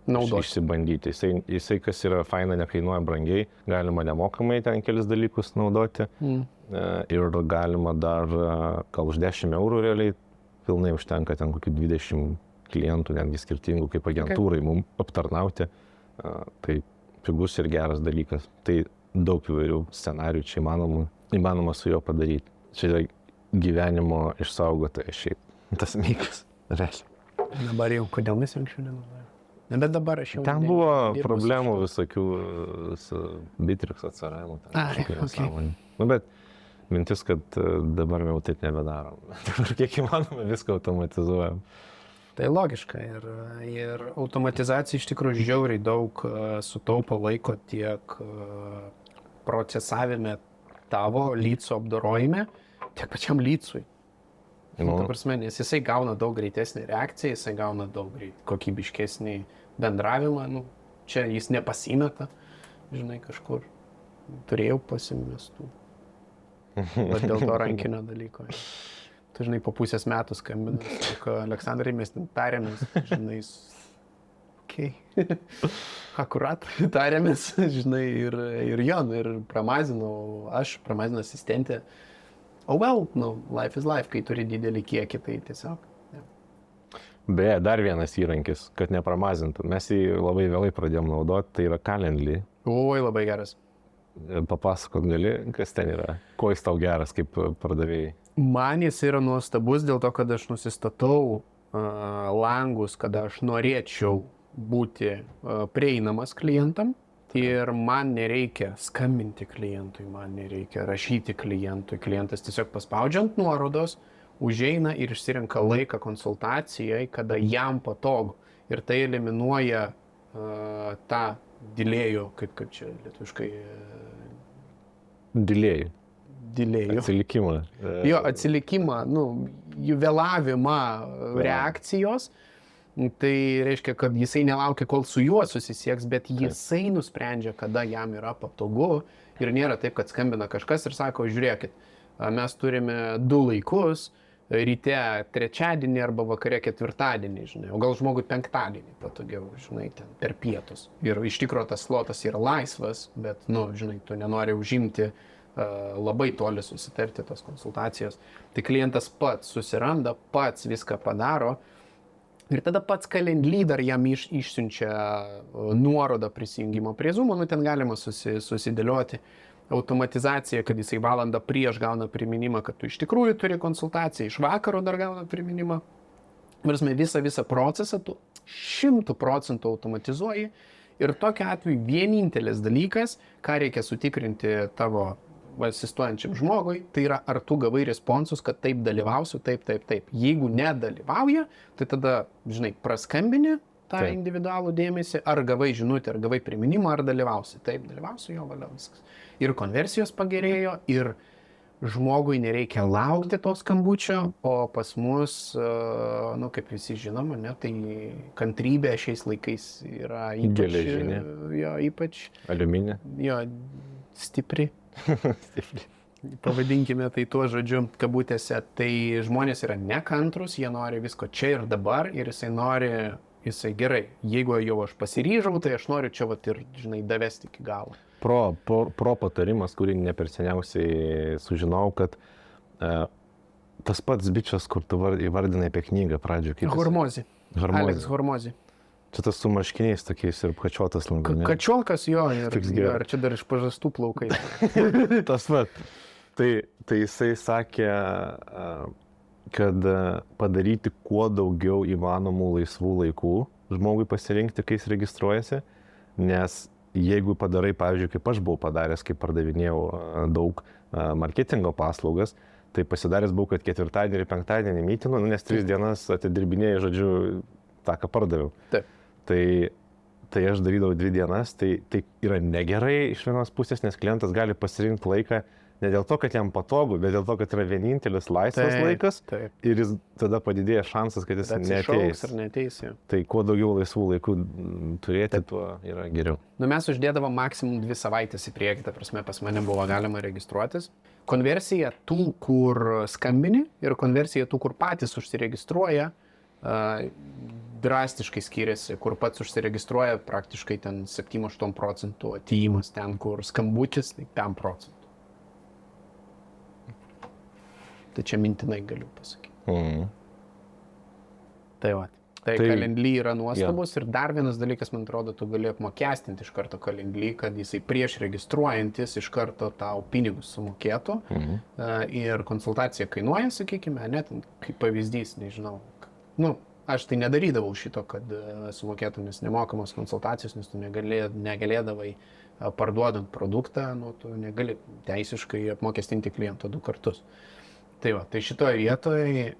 [SPEAKER 2] išsibandyti. Jisai kas yra faina, nekainuoja brangiai, galima nemokamai ten kelis dalykus naudoti ir galima dar gal už 10 eurų realiai pilnai užtenka ten kokį 20 klientų, netgi skirtingų kaip agentūrai mums aptarnauti, tai pigus ir geras dalykas. Tai daug įvairių scenarijų čia įmanoma su juo padaryti. Čia yra gyvenimo išsaugotojas šiaip, tas Make'as.
[SPEAKER 3] Dabar jau, kodėl mes anksčiau nenaudojame? Bet dabar aš jau...
[SPEAKER 2] Ten buvo problemų visokių su Bittrex atsiradimu.
[SPEAKER 3] Okay.
[SPEAKER 2] Nu, bet mintis, kad dabar jau taip nebedarom. Dabar kiek įmanoma viską automatizuojam.
[SPEAKER 3] Tai logiška ir automatizacija iš tikrųjų žiauriai daug sutaupo laiko tiek procesavime tavo leads'o apdorojime, tiek pačiam leads'ui. Ta prasme, nes jisai gauna daug greitesnį reakciją, jisai gauna daug kokybiškesnį bendravimą, nu, čia jis nepasimeta, žinai, kažkur turėjau pasimestų. Bet dėl to rankinio dalyko. Tu, žinai, po pusės metų skambina, sako, Aleksandrai, mes ten tarėmės, žinai, akurat tarėmės, žinai, ir jo, ir pramazinau, aš pramazinu asistentę. Life is life, kai turi didelį kiekį, tai tiesiog.
[SPEAKER 2] Beje, dar vienas įrankis, kad nepramazintų. Mes jį labai vėlai pradėjom naudoti, tai yra Calendly.
[SPEAKER 3] Oi, labai geras.
[SPEAKER 2] Papasakot gali, kas ten yra? Ko jis tau geras kaip pardavėjai?
[SPEAKER 3] Man jis yra nuostabus dėl to, kad aš nusistatau langus, kada aš norėčiau būti prieinamas klientam ir man nereikia skambinti klientui, man nereikia rašyti klientui. Klientas tiesiog paspaudžiant nuorodos, užeina ir išsirenka laiką konsultacijai, kada jam patogu. Ir tai eliminuoja tą delėjų, kaip čia lietuviškai... Delėjų.
[SPEAKER 2] Atsilikimą.
[SPEAKER 3] Jo, atsilikimą, jų vėlavimą reakcijos. Tai reiškia, kad jisai nelaukia, kol su juo susisieks, bet jisai nusprendžia, kada jam yra patogu. Ir nėra taip, kad skambina kažkas ir sako, žiūrėkit, mes turime 2 laikus, ryte trečiadienį arba vakare ketvirtadienį, žinai, o gal žmogui penktadienį patogiau, žinai, ten per pietus. Ir iš tikrųjų tas slotas yra laisvas, bet, nu, žinai, tu nenori užimti labai toli susitarti tos konsultacijos. Tai klientas pats susiranda, pats viską padaro ir tada pats Calendly dar jam išsiunčia nuorodą prisijungimo prie Zoom, nu ten galima susidėlioti automatizacija, kad jisai valandą prieš gauna priminimą, kad tu iš tikrųjų turi konsultaciją, iš vakaro dar gauna priminimą. Visą procesą tu 100% automatizuoji ir tokiu atveju vienintelis dalykas, ką reikia sutikrinti tavo asistuojančiam žmogui, tai yra, ar tu gavai responsus, kad taip dalyvausiu, taip. Jeigu nedalyvauja, tai tada, žinai, praskambini tą individualų dėmesį, ar gavai žinutę, ar gavai priminimą, ar dalyvausi. Taip, dalyvausiu, jo valia viskas. Ir konversijos pagerėjo, ir žmogui nereikia laukti to skambučio, o pas mus, nu, kaip visi žinoma, ne, tai kantrybė šiais laikais yra
[SPEAKER 2] geležinė.
[SPEAKER 3] Jo, ypač.
[SPEAKER 2] Aliuminė.
[SPEAKER 3] Jo, stipri. Pavadinkime tai tuo žodžiu kabutėse. Tai žmonės yra nekantrus, jie nori visko čia ir dabar, ir jisai gerai, jeigu jau aš pasiryžau, tai aš noriu čia vat ir, žinai, davesti iki galo.
[SPEAKER 2] Pro patarimas, kurį ne per seniausiai sužinau, kad tas pats bičias, kur tu įvardinai apie knygą pradžioje.
[SPEAKER 3] Hormozė. Alex Hormozė.
[SPEAKER 2] Čia tas su marškiniais tokiais ir kačiotas labai.
[SPEAKER 3] Kačiokas jo, ir čia dar iš pažastų plaukai.
[SPEAKER 2] Tas vat. Tai jisai sakė, kad padaryti kuo daugiau įmanomų laisvų laikų žmogui pasirinkti, kai jis registruojasi, nes jeigu padarai, pavyzdžiui, kaip aš buvau padaręs, kai pardavinėjau daug marketingo paslaugas, tai pasidaręs buvau, kad ketvirtadienį ir penktadienį mytinu, nes 3 dienas atidirbinėjau, žodžiu, tą, ką pardaviau.
[SPEAKER 3] Taip.
[SPEAKER 2] Tai aš darydavau 2 dienas, tai yra negerai iš vienos pusės, nes klientas gali pasirinkti laiką ne dėl to, kad jam patogu, bet dėl to, kad yra vienintelis laisvas laikas ir jis tada padidėja šansas, kad jis
[SPEAKER 3] neateis.
[SPEAKER 2] Tai kuo daugiau laisvų laikų turėti, tuo yra geriau.
[SPEAKER 3] Nu, mes uždėdavom maksimum 2 savaitės į priekį, ta prasme, pas mane buvo galima registruotis. Konversija tų, kur skambini, ir konversija tų, kur patys užsiregistruoja, drastiškai skiriasi, kur pats užsiregistruoja, praktiškai ten 7-8% atėjimas, ten, kur skambutis, tai 5%. Tai čia mintinai galiu pasakyti. Tai va. Tai Calendly yra nuostabus ir dar vienas dalykas, man atrodo, tu gali apmokestinti iš karto Calendly, kad jisai prieš registruojantis iš karto tau pinigus sumokėtų. Ir konsultacija kainuoja, sakykime, net kaip pavyzdys, nežinau. Nu, aš tai nedarydavau šito, kad sumokėtų, nes nemokamos konsultacijos, nes tu negalėdavai parduodant produktą, nu, tu negali teisiškai apmokestinti kliento 2 kartus. Tai va, tai šitoje vietoje,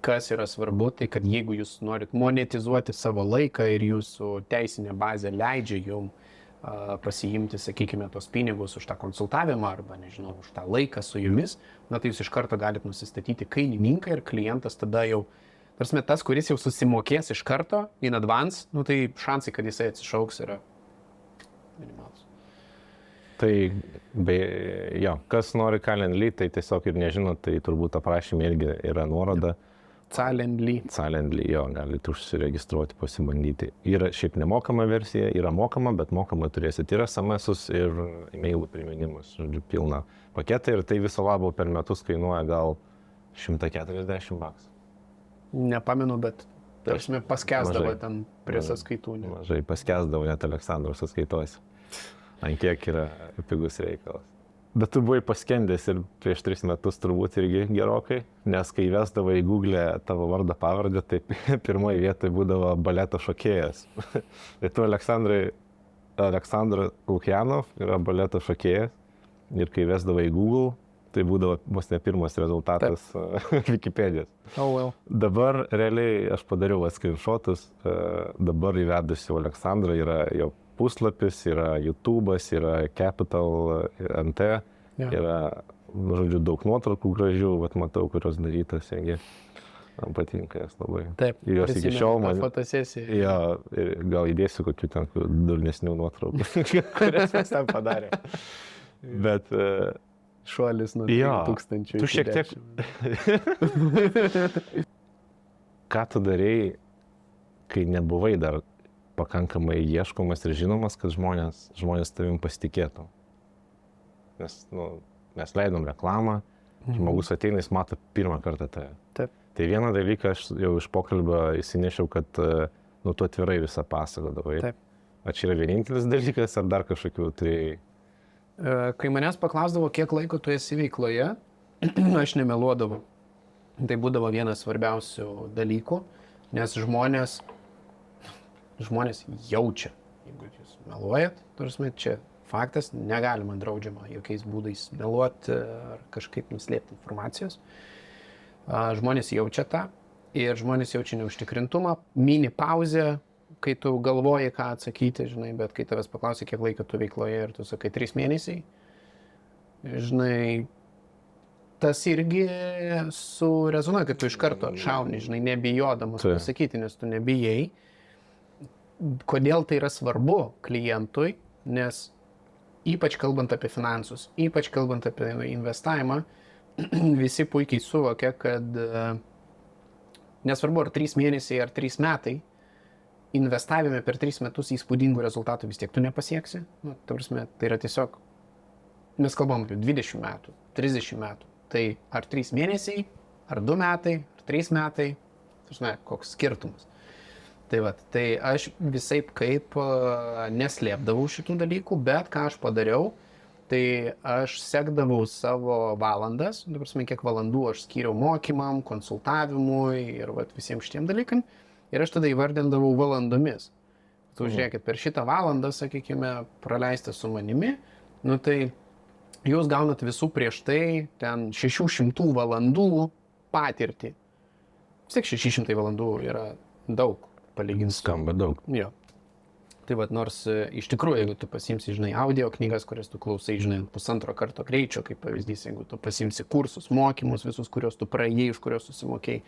[SPEAKER 3] kas yra svarbu, tai kad jeigu jūs norit monetizuoti savo laiką ir jūsų teisinė bazė leidžia jums pasiimti, sakykime, tos pinigus už tą konsultavimą arba, nežinau, už tą laiką su jumis, na tai jūs iš karto galite nusistatyti kainininką ir klientas tada jau, tarsi tas, kuris jau susimokės iš karto in advance, nu tai šansai, kad jisai atsišauks, yra minimalus.
[SPEAKER 2] Tai, jo, kas nori Calendly, tai tiesiog ir nežino, tai turbūt aprašymė irgi yra nuoroda.
[SPEAKER 3] Calendly,
[SPEAKER 2] jo, galite užsiregistruoti, pasibandyti. Yra šiaip nemokama versija, yra mokama, bet mokama turėsit ir SMS-us, ir e-mailų priminimus, žodžiu, pilną paketą, ir tai viso labo per metus kainuoja gal $140.
[SPEAKER 3] Nepamenu, bet tarsi paskesdavo ten prie sąskaitų.
[SPEAKER 2] Mažai paskesdavo, net Aleksandros sąskaitose. Ant kiek yra pigus reikalas. Bet tu buvai paskendęs ir prieš 3 metus turbūt irgi gerokai, nes kai įvesdavo į Google tavo vardą pavardę, tai pirmoje vietoje būdavo baleto šokėjas. Tai tu Aleksandras Lukjanov yra baleto šokėjas ir kai įvesdavo į Google, tai būdavo vos ne pirmas rezultatas Wikipedijos. Dabar realiai aš padariau screenshotus, dabar įvedusi Aleksandrą yra jo puslapis, yra YouTube'as, yra Capital NT, yra, žodžiu, daug nuotraukų gražių, vat matau, kurios darytas, irgi man patinka jas labai.
[SPEAKER 3] Taip,
[SPEAKER 2] ir jos iki šiol man...
[SPEAKER 3] fotosesija.
[SPEAKER 2] Jo, ir gal įdėsiu kokių ten durnesnių nuotraukų, kurias mes ten padarėm. Bet
[SPEAKER 3] šuolis nuo
[SPEAKER 2] Jo,
[SPEAKER 3] 1000.
[SPEAKER 2] tu šiek tiek... Ką tu darei, kai nebuvai dar pakankamai ieškomas ir žinomas, kad žmonės tavim pasitikėtų? Nes, mes leidom reklamą, žmogus ateina, jis mato pirmą kartą tave.
[SPEAKER 3] Taip.
[SPEAKER 2] Tai vieną dalyką aš jau iš pokalbio įsinešiau, kad tu atvirai visą pasakodavai.
[SPEAKER 3] Taip.
[SPEAKER 2] Ar čia yra vienintelis dalykas, ar dar kažkokių turėjai?
[SPEAKER 3] Kai manęs paklausdavo, kiek laiko tu esi veikloje, aš nemeluodavau. Tai būdavo vienas svarbiausių dalykų, nes žmonės jaučia, jeigu jūs meluojat, tarsi čia faktas, negalima draudžiama jokiais būdais meluoti ar kažkaip nuslėpti informacijos. Žmonės jaučia tą ir žmonės jaučia neužtikrintumą, mini pauzę, kai tu galvoji, ką atsakyti, žinai, bet kai tavęs paklausia, kiek laiko tu veikloje ir tu sakai 3 mėnesiai, žinai, tas irgi surezonuoja, kad tu iš karto šauni, žinai, nebijodamas pasakyti, nes tu nebijai. Kodėl tai yra svarbu klientui, nes ypač kalbant apie finansus, ypač kalbant apie investavimą, visi puikiai suvokia, kad nesvarbu ar 3 mėnesiai ar 3 metai, investavime per 3 metus įspūdingų rezultatų vis tiek tu nepasieksi. Tai yra tiesiog, mes kalbam apie 20 metų, 30 metų. Tai ar 3 mėnesiai, ar 2 metai, ar 3 metai, koks skirtumas. Tai aš visaip kaip neslėpdavau šitų dalykų, bet ką aš padariau, tai aš sekdavau savo valandas, kiek valandų aš skyriau mokymam, konsultavimui ir visiems šitiem dalykam. Ir aš tada įvardindavau valandomis. Tu žiūrėkit, per šitą valandą, sakykime, praleistą su manimi, tai jūs gaunat visų prieš tai ten 600 valandų patirtį. Vis tiek 600 valandų yra daug, palyginti.
[SPEAKER 2] Skamba daug.
[SPEAKER 3] Jo. Tai nors iš tikrųjų, jeigu tu pasimsi, žinai, audio knygas, kurias tu klausai, žinai, 1,5 karto greičio, kaip pavyzdys, jeigu tu pasimsi kursus, mokymus, visus, kuriuos tu praėjai, iš kurios susimokėjai,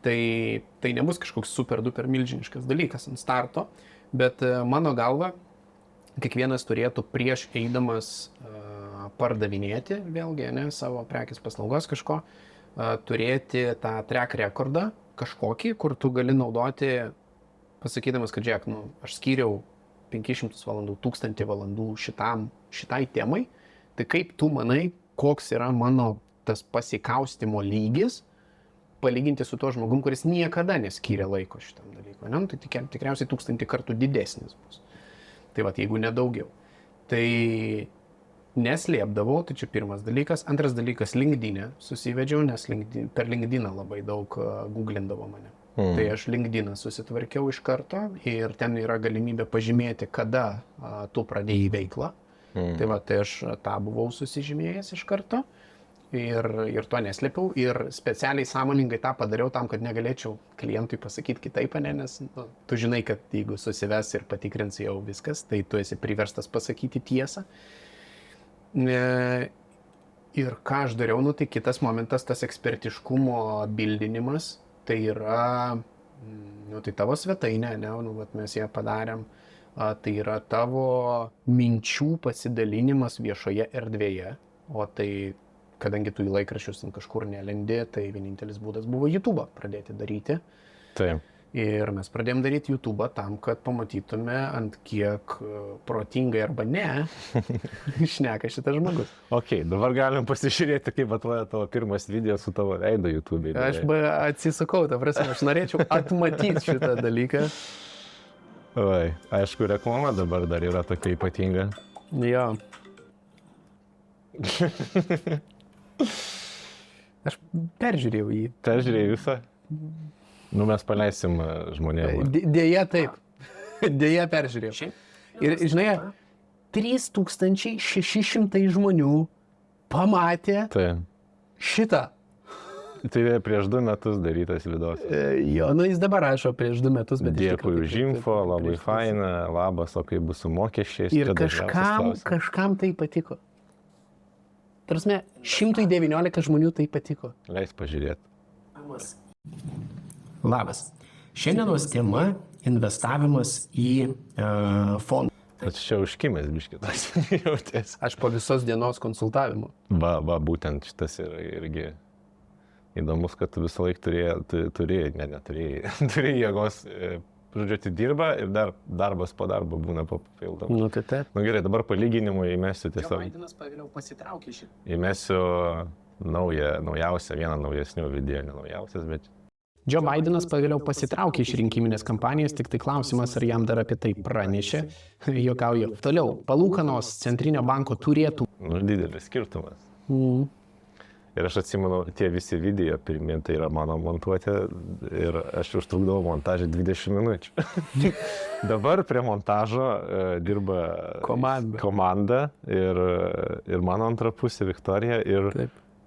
[SPEAKER 3] tai nebus kažkoks super duper milžiniškas dalykas ant starto, bet mano galva, kiekvienas turėtų prieš eidamas pardavinėti, vėlgi, savo prekės paslaugos kažko, turėti tą track recordą kažkokį, kur tu gali naudoti, pasakydamas, kad žiūrėk, aš skyriau 500 valandų, 1000 valandų šitai temai, tai kaip tu manai, koks yra mano tas pasikaustimo lygis, palyginti su tuo žmogum, kuris niekada neskyrė laiko šitam dalykui. Tai tikriausiai 1000 kartų didesnis bus. Tai jeigu nedaugiau. Tai neslėpdavau, tai čia pirmas dalykas. Antras dalykas, LinkedIn'e susivedžiau, nes per LinkedIn'ą labai daug googlindavo mane. Tai aš LinkedIn'ą susitvarkiau iš karto ir ten yra galimybė pažymėti, kada tu pradėjai veiklą. Tai aš tą buvau susižymėjęs iš karto. Ir to neslėpiau ir specialiai sąmoningai tą padariau tam, kad negalėčiau klientui pasakyti kitaip, nes tu žinai, kad jeigu susives ir patikrins jau viskas, tai tu esi priverstas pasakyti tiesą. Ir ką aš dariau, tai kitas momentas, tas ekspertiškumo bildinimas, tai yra, tai tavo svetainė, mes ją padarėm, tai yra tavo minčių pasidalinimas viešoje erdvėje, o tai kadangi tu į laikraščius kažkur nelendi, tai vienintelis būdas buvo YouTube'ą pradėti daryti.
[SPEAKER 2] Taip.
[SPEAKER 3] Ir mes pradėjom daryti YouTube'ą tam, kad pamatytume, ant kiek protingai arba ne šneka šitas žmogus.
[SPEAKER 2] Ok, dabar galim pasižiūrėti, kaip atvaja tavo pirmas video su tavo veido YouTube'ai.
[SPEAKER 3] Aš atsisukau, aš norėčiau atmatyti šitą dalyką.
[SPEAKER 2] Aišku, reklama dabar dar yra tokia ypatinga.
[SPEAKER 3] Jo. Aš peržiūrėjau jį.
[SPEAKER 2] Peržiūrėjai visą? Mes paleisim žmonėms.
[SPEAKER 3] Dėja taip. Dėja peržiūrėjau. Ir žinai, 3600 žmonių pamatė šitą.
[SPEAKER 2] Tai prieš 2 metus darytas videos.
[SPEAKER 3] Jo, jis dabar rašo prieš 2 metus, bet
[SPEAKER 2] dėkui už info, labai faina, labas, o kaip bus su mokesčiais.
[SPEAKER 3] Ir kažkam tai patiko. Tarsi, 119 žmonių tai patiko.
[SPEAKER 2] Leis pažiūrėti.
[SPEAKER 3] Labas. Šiandienos tema - investavimas į fondą.
[SPEAKER 1] Aš čia užkimęs biškitas jautės.
[SPEAKER 3] Aš po visos dienos konsultavimo.
[SPEAKER 1] Būtent šitas yra irgi įdomus, kad tu visą laiką turėjai jėgos, žodžiu, atidirba ir dar darbas po darbo būna papildoma.
[SPEAKER 3] Nu, tai taip.
[SPEAKER 1] Nu gerai, dabar palyginimui įmesiu tiesiog.
[SPEAKER 3] Baidenas pagaliau pasitraukė šį.
[SPEAKER 1] Įmesiu naujausią, vieną naujesnių video, ne naujausias, bet...
[SPEAKER 3] Joe Bidenas pagaliau pasitraukė iš rinkiminės kampanijos, tik tai klausimas, ar jam dar apie tai pranešė. Juokauju. Toliau, palūkanos centrinio banko turėtų.
[SPEAKER 1] Nu, didelis skirtumas. Ir aš atsimenu, tie visi video pirmie, tai yra mano montuotė ir aš užtrukdavau montažą 20 minučių. Dabar prie montažo dirba komanda ir mano antra pusė Viktorija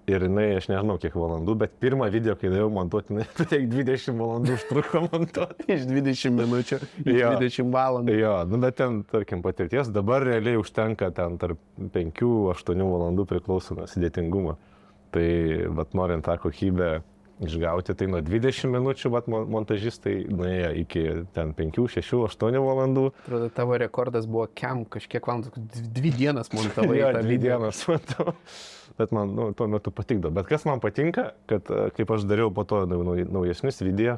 [SPEAKER 1] ir jinai, aš nežinau kiek valandų, bet pirmą video, kai dėjau montuoti, jinai beveik 20 valandų užtruko montuoti.
[SPEAKER 3] Iš 20 minučių, 20 valandų.
[SPEAKER 1] Jo, nu bet ten, tarkim, patirties dabar realiai užtenka ten tarp 5-8 valandų priklausomai sudėtingumo. Tai, vat, norint tą kokybę išgauti, tai nuo 20 minučių, vat, montažistai nuėjo iki ten 5-6-8 valandų.
[SPEAKER 3] Atrodo, tavo rekordas buvo kažkiek valandų, 2 dienas montavai tą video.
[SPEAKER 1] 2 dienas montavau. Bet man tuo metu patikdavo. Bet kas man patinka, kad kaip aš dariau po to naujesnius video,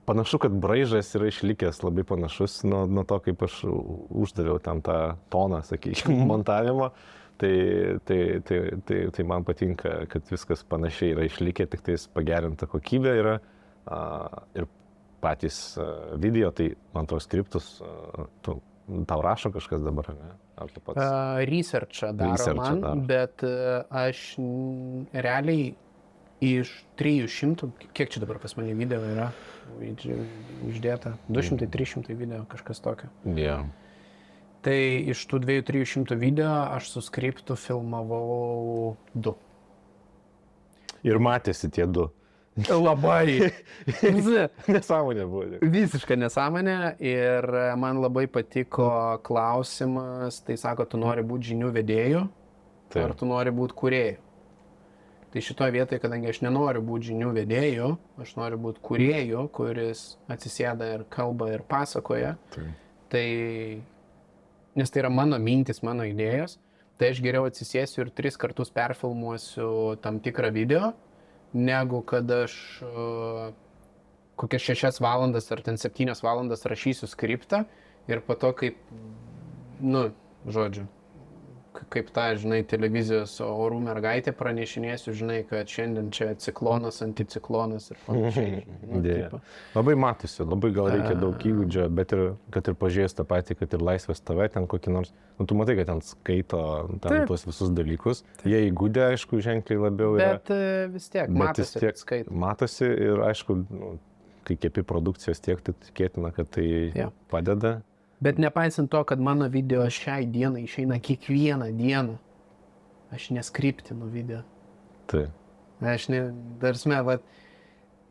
[SPEAKER 1] panašu, kad braižas yra išlikęs labai panašus nuo to, kaip aš uždaviau ten tą toną, sakykime, montavimo. Tai man patinka, kad viskas panašiai yra išlikę, tik tais pagerinta kokybė yra ir patys video, tai man tos skriptus tau rašo kažkas dabar, ne? Ar tu pats?
[SPEAKER 3] Researchą daro man, bet aš realiai iš 300, kiek čia dabar pas mane video yra uždėta, 200-300 video, kažkas tokio.
[SPEAKER 1] Yeah.
[SPEAKER 3] Tai iš tų 200-300 video aš su skriptu filmavau 2.
[SPEAKER 1] Ir matėsi tie 2.
[SPEAKER 3] Labai.
[SPEAKER 1] Nesąmonė buvo.
[SPEAKER 3] Visiška nesąmonė ir man labai patiko klausimas, tai sako, tu nori būti žinių vedėjų, ar tu nori būti kūrėjų. Tai šitoje vietoje, kadangi aš nenoriu būti žinių vedėjų, aš noriu būti kūrėjų, kuris atsisėda ir kalba ir pasakoja. Tai nes tai yra mano mintis, mano idėjos, tai aš geriau atsisėsiu ir 3 kartus perfilmuosiu tam tikrą video, negu kad aš kokias 6 valandas ar ten 7 valandas rašysiu skriptą ir po to kaip, kaip tą, žinai, televizijos orų mergaitė pranešinėsiu, žinai, kad šiandien čia ciklonas, anticiklonas ir panašiai.
[SPEAKER 1] Labai matosi, labai gal reikia daug įgūdžio, bet ir, kad ir pažiūrės tą patį, kad ir Laisvės TV ten kokį nors, tu matai, kad ten skaito tuos visus dalykus, jie įgūdė, aišku, ženkliai labiau yra.
[SPEAKER 3] Bet vis tiek, matosi, kad skaito.
[SPEAKER 1] Matosi ir, aišku, kai kepi produkcijos tiek, tai tikėtina, kad tai padeda.
[SPEAKER 3] Bet nepaisant to, kad mano video šiai dienai išeina kiekvieną dieną, aš neskriptinu video.
[SPEAKER 1] Tai.
[SPEAKER 3] Aš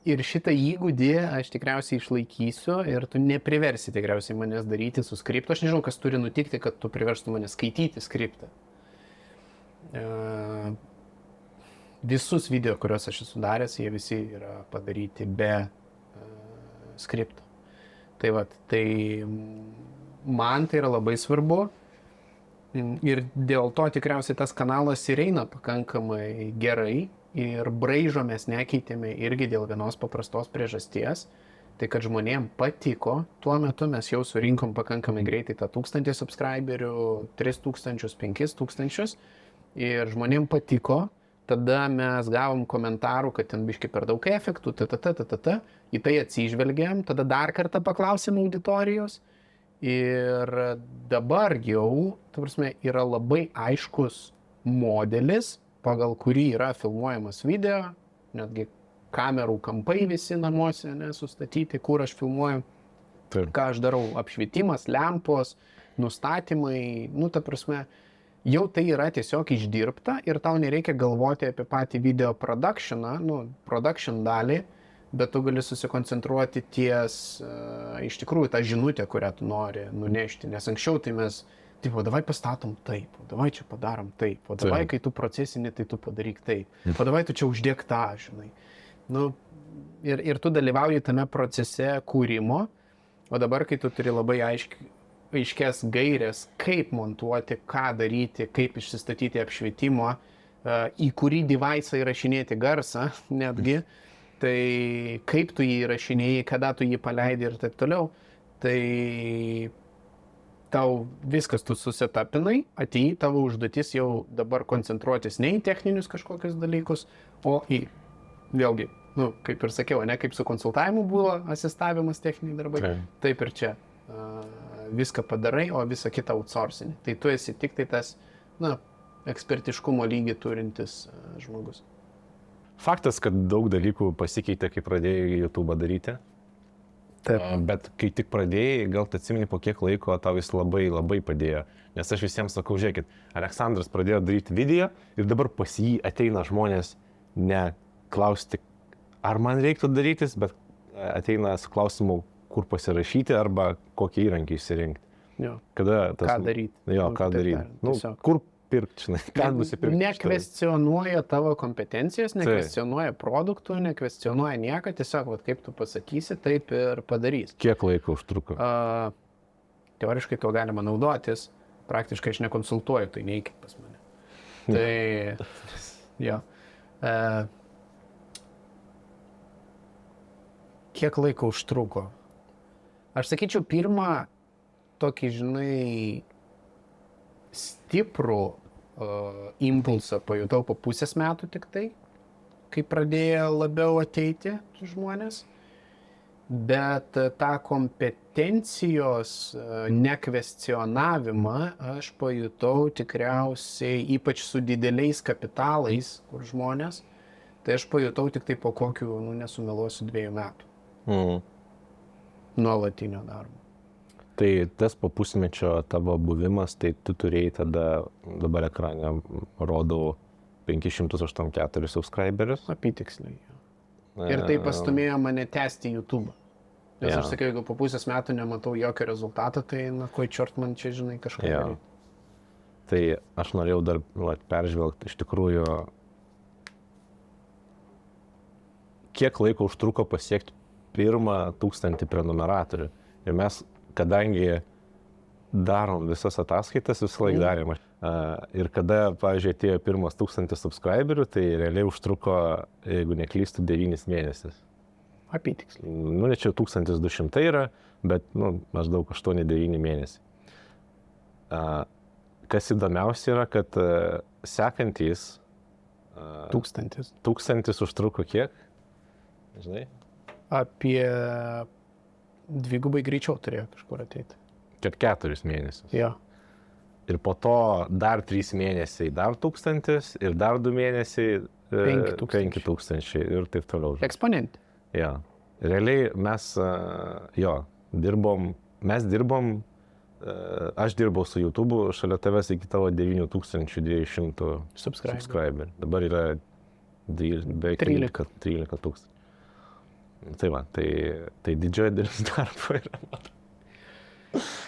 [SPEAKER 3] ir šitą įgūdį aš tikriausiai išlaikysiu ir tu nepriversi tikriausiai manęs daryti su skriptu. Aš nežinau, kas turi nutikti, kad tu priverstų mane skaityti skriptą. Visus video, kuriuos aš esu daręs, jie visi yra padaryti be skripto. Tai man tai yra labai svarbu ir dėl to tikriausiai tas kanalas ir eina pakankamai gerai ir braižo mes nekeitėme irgi dėl vienos paprastos priežasties, tai kad žmonėm patiko, tuo metu mes jau surinkom pakankamai greitai tą 1000 subscriberių, 3000, 5000 ir žmonėm patiko, tada mes gavom komentarų, kad ten biški per daug efektų, į tai atsižvelgėm, tada dar kartą paklausėm auditorijos ir dabar jau, ta prasme, yra labai aiškus modelis, pagal kurį yra filmuojamas video, netgi kamerų kampai visi namuose sustatyti, kur aš filmuoju, ką aš darau, apšvietimas, lempos, nustatymai, ta prasme, jau tai yra tiesiog išdirbta ir tau nereikia galvoti apie patį video productioną, production dalį, bet tu gali susikoncentruoti ties iš tikrųjų tą žinutę, kurią tu nori nunešti. Nes anksčiau tai mes, davai pastatom taip, davai čia padarom taip, davai kai tu procesini, tai tu padaryk taip, davai tu čia uždėk tą, žinai. Ir tu dalyvauji tame procese kūrimo, o dabar, kai tu turi labai aiškės gairės, kaip montuoti, ką daryti, kaip išsistatyti apšvietimo, į kurį device'ą įrašinėti garsą netgi, tai kaip tu jį įrašinėjai, kada tu jį paleidai ir taip toliau, tai tau viskas tu susitapinai, atėjai, tavo užduotis jau dabar koncentruotis ne į techninius kažkokius dalykus, o į, vėlgi, kaip ir sakiau, ne kaip su konsultavimu buvo asistavimas techniniai darbai, taip ir čia. Viską padarai, o visą kitą outsourcini. Tai tu esi tik tai tas, ekspertiškumo lygį turintis žmogus.
[SPEAKER 1] Faktas, kad daug dalykų pasikeitė, kai pradėjai YouTube daryti. Taip. Bet kai tik pradėjai, gal tu atsimeni, po kiek laiko tau jis labai, labai padėjo. Nes aš visiems sakau, žiūrėkit, Aleksandras pradėjo daryti video ir dabar pas jį ateina žmonės ne klausti, ar man reiktų darytis, bet ateina su klausimu, kur pasirašyti arba kokį įrankį išsirinkti.
[SPEAKER 3] Jo.
[SPEAKER 1] Kada tas,
[SPEAKER 3] ką daryti.
[SPEAKER 1] Jo, ką daryti. Kur pirkti, žinai, ką nusipirkti.
[SPEAKER 3] Nekvestionuoja tavo kompetencijas, nekvestionuoja produktų, nekvestionuoja nieką, tiesiog, kaip tu pasakysi, taip ir padarys.
[SPEAKER 1] Kiek laiko užtruko?
[SPEAKER 3] Teoriškai to galima naudotis, praktiškai aš nekonsultuoju, tai neikit pas mane. Tai, jo. Kiek laiko užtruko? Aš sakyčiau, pirmą tokį, žinai, stiprų impulsą pajutau po pusės metų tik tai, kai pradėjo labiau ateiti žmonės, bet tą kompetencijos nekvestionavimą aš pajutau tikriausiai, ypač su dideliais kapitalais, kur žmonės, tai aš pajutau tik tai po kokių, nesumeluosiu, 2 metų. Nuolatinio darbo.
[SPEAKER 1] Tai tas po pusmečio tavo buvimas, tai tu turėjai tada, dabar ekrane rodau 584 subscriberius.
[SPEAKER 3] Apytiksliai. Ir tai pastumėjo mane tęsti YouTube. Nes aš sakiau, jeigu po pusės metų nematau jokio rezultato, tai ko čiort man čia, žinai, kažką daryti.
[SPEAKER 1] Tai aš norėjau dar peržvelgti iš tikrųjų, kiek laiko užtruko pasiekti pirmą 1000 prenumeratorių. Ir mes, kadangi darom visas ataskaitas, visą laiką darėm. Ir kada, pavyzdžiui, atėjo pirmas 1000 subscriberių, tai realiai užtruko, jeigu neklystu, 9 mėnesius.
[SPEAKER 3] Apytiksliai.
[SPEAKER 1] Ne čia 1200 yra, bet maždaug 8-9 mėnesiai. Kas įdomiausia yra, kad sekantys 1000 užtruko kiek? Žinai?
[SPEAKER 3] Apie 2 greičiau turėjo kažkur ateiti.
[SPEAKER 1] 4 mėnesius.
[SPEAKER 3] Jo.
[SPEAKER 1] Ir po to dar 3 mėnesiai, dar 1000 ir dar 2 mėnesiai 5000 ir taip toliau.
[SPEAKER 3] Eksponentė.
[SPEAKER 1] Jo. Realiai mes dirbom, aš dirbau su YouTube, šalia tavęs iki tavo 9200 subscriberių. Dabar yra beveik 13 000. Tai va, tai didžioji dalis darbo yra.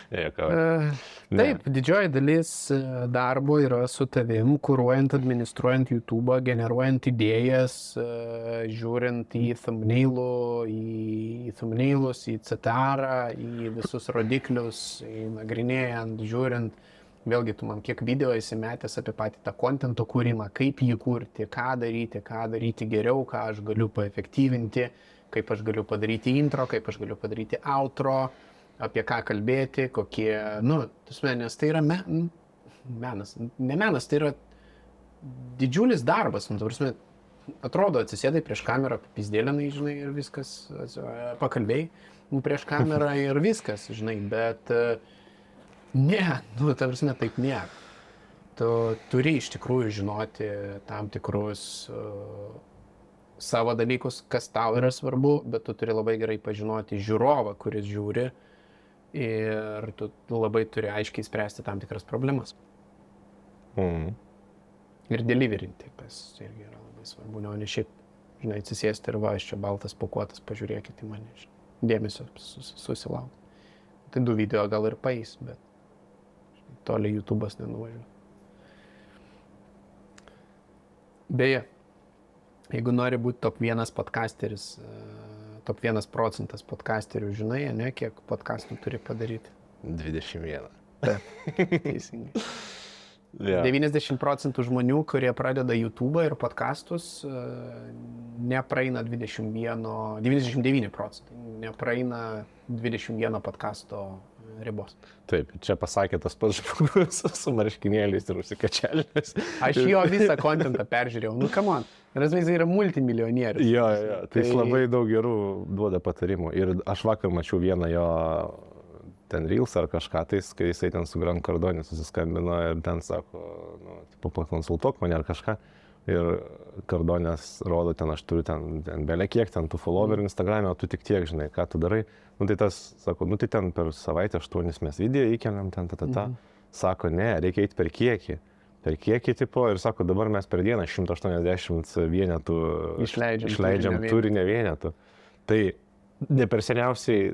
[SPEAKER 3] Taip, didžioji dalis darbo yra su tavim, kuruojant, administruojant YouTube, generuojant idėjas, žiūrint į thumbnailus, į CTR, į visus rodiklius, nagrinėjant, žiūrint. Vėlgi, tu man kiek video įsimetęs apie patį tą kontento kūrimą, kaip jį kurti, ką daryti geriau, ką aš galiu paefektyvinti, kaip aš galiu padaryti intro, kaip aš galiu padaryti outro, apie ką kalbėti, kokie, nes tai yra menas, ne menas, tai yra didžiulis darbas, atrodo, atsisėdai prieš kamerą, pizdėlinai, žinai, ir viskas, pakalbėjai prieš kamerą ir viskas, žinai, bet taip nėra. Tu turi iš tikrųjų žinoti tam tikrus savo dalykus, kas tau yra svarbu, bet tu turi labai gerai pažinoti žiūrovą, kuris žiūri, ir tu labai turi aiškiai spręsti tam tikras problemas. Ir deliverinti, kas irgi yra labai svarbu, ne šiaip, žinai, atsisėsti ir va, aš čia baltas pakuotas, pažiūrėkit į mane, dėmesio susilaukti. Tai 2 video gal ir paeis, bet toliai YouTube'as nenuvažiuoja. Beje, jeigu nori būti top 1 podcasteris, top 1% podcasterių, žinai, kiek podcastų turi padaryti?
[SPEAKER 1] 21.
[SPEAKER 3] Teisingai. 90% žmonių, kurie pradeda YouTube ir podcastus, nepraeina 99% nepraeina 21 podcasto ribos.
[SPEAKER 1] Taip, čia pasakė tas pats žmogus su marškinėliais ir užsikačialinės.
[SPEAKER 3] Aš jo visą kontentą peržiūrėjau. Nu, come on. Jis yra multimilijonierius.
[SPEAKER 1] Jo. Tai jis labai daug gerų duoda patarimų. Ir aš vakar mačiau vieną jo ten Reels ar kažką tais, kai jisai ten su Grant Cardone susiskambino ir ten sako, nu, pakonsultuok mane ar kažką. Ir Cardone'as rodo, ten aš turiu ten belė kiek, ten tų followerių Instagram'e, o tu tik tiek, žinai, ką tu darai. Nu tai tas, sako, nu tai ten per savaitę 8 mes video įkeliam, ten Sako, ne, reikia eiti per kiekį. Per kiekį tipo ir sako, dabar mes per dieną 180 vienetų išleidžiam turinio vienetų. Tai ne per seniausiai,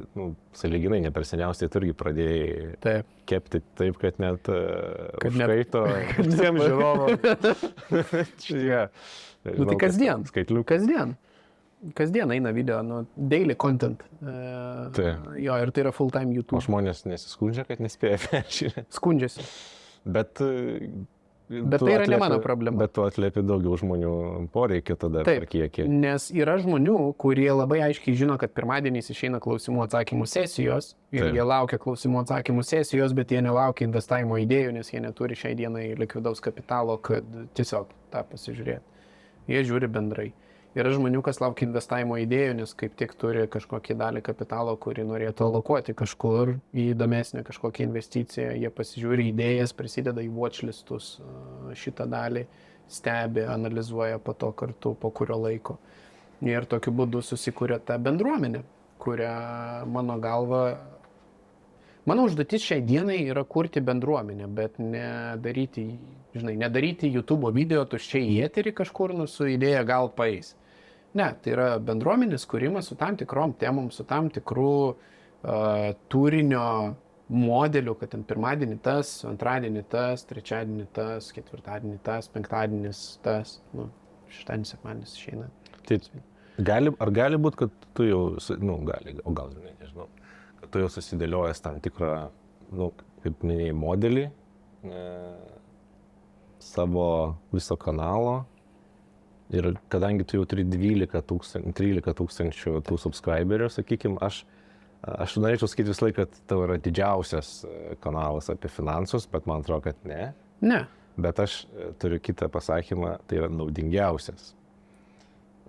[SPEAKER 1] sąlyginai ne per seniausiai tu irgi pradėjai kepti taip, kad net užkaito visiems žiūrovam.
[SPEAKER 3] Nu tai kasdien. Kasdien eina video, daily content. Jo, ir tai yra full time YouTube.
[SPEAKER 1] O žmonės nesiskundžia, kad nespėja peržiūrėti.
[SPEAKER 3] Skundžiasi.
[SPEAKER 1] Bet
[SPEAKER 3] tai yra ne mano problema.
[SPEAKER 1] Bet tu atliepi daugiau žmonių poreikį tada per kiekį.
[SPEAKER 3] Nes yra žmonių, kurie labai aiškiai žino, kad pirmadieniais išeina klausimų atsakymų sesijos ir jie laukia klausimų atsakymų sesijos, bet jie nelaukia investavimo idėjų, nes jie neturi šiai dienai likvidaus kapitalo, kad tiesiog tą pasižiūrėti. Jie žiūri bendrai. Yra žmonių, kas laukia investavimo idėjų, nes kaip tik turi kažkokį dalį kapitalo, kurį norėtų alokuoti kažkur į įdomesnę kažkokią investiciją. Jie pasižiūri idėjas, prisideda į watchlistus šitą dalį, stebi, analizuoja po to kartu, po kurio laiko. Ir tokiu būdu susikūrė ta bendruomenė, kurią mano galva, mano užduotis šiai dienai yra kurti bendruomenę, bet nedaryti YouTube video tuščiai į eterį kažkur, su idėja gal paeis. Ne, tai yra bendruomenės kūrimas su tam tikrom temom, su tam tikrų turinio modelių, kad ten pirmadienį tas, antradienį tas, trečiadienį tas, ketvirtadienį tas, penktadienis tas, šeštadienis, sekmadienis išeina.
[SPEAKER 1] Tai gali būti, kad tu jau, gal nežinau, kad tu jau susidėliojęs tam tikrą, kaip minėjai, modelį savo viso kanalo. Ir kadangi tu jau turi 13 tūkstančių tų subscriberių, sakykime, aš norėčiau sakyti visą laiką, kad tavo yra didžiausias kanalas apie finansus, bet man atrodo, kad ne.
[SPEAKER 3] Ne.
[SPEAKER 1] Bet aš turiu kitą pasakymą, tai yra naudingiausias.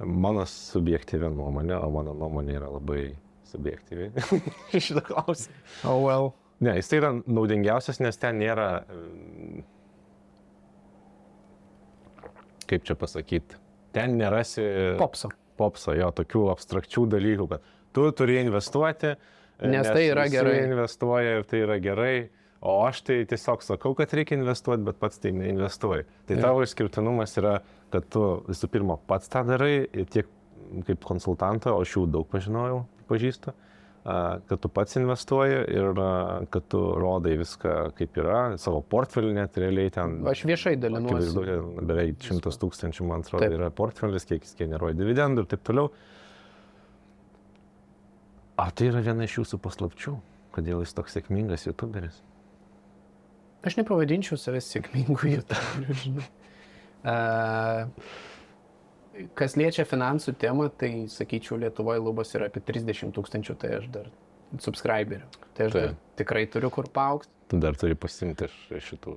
[SPEAKER 1] Mano subjektyvi nuomonė, o mano nuomonė yra labai subjektyvi šitą klausimą.
[SPEAKER 3] Oh well.
[SPEAKER 1] Ne, jis tai yra naudingiausias, nes ten nėra, kaip čia pasakyti, ten nerasi popso, jo, tokių abstrakčių dalykų, kad tu turi investuoti,
[SPEAKER 3] nes tai yra gerai.
[SPEAKER 1] Investuoja ir tai yra gerai, o aš tai tiesiog sakau, kad reikia investuoti, bet pats tai neinvestuoji. Tai tavo išskirtinumas yra, kad tu visų pirma pats tą darai, tiek kaip konsultantą, o aš jų daug pažįstu, kad tu pats investuoji ir kad tu rodai viską kaip yra, savo portfelį net realiai ten.
[SPEAKER 3] Aš viešai dalinuosi.
[SPEAKER 1] Beveik 100 000, man atrodo, yra portfelis, kiek jis generuoja dividendų ir taip toliau. Ar tai yra viena iš jūsų paslapčių, kodėl jis toks sėkmingas youtuberis?
[SPEAKER 3] Aš nepavadinčiau savęs sėkmingu youtuberiu, žinai. Kas liečia finansų temą, tai sakyčiau, Lietuvoje lubos yra apie 30 000, tai aš dar subscriberių. Tai aš dar tikrai turiu kur paaugti.
[SPEAKER 1] Tu dar turi pasimti iš šitų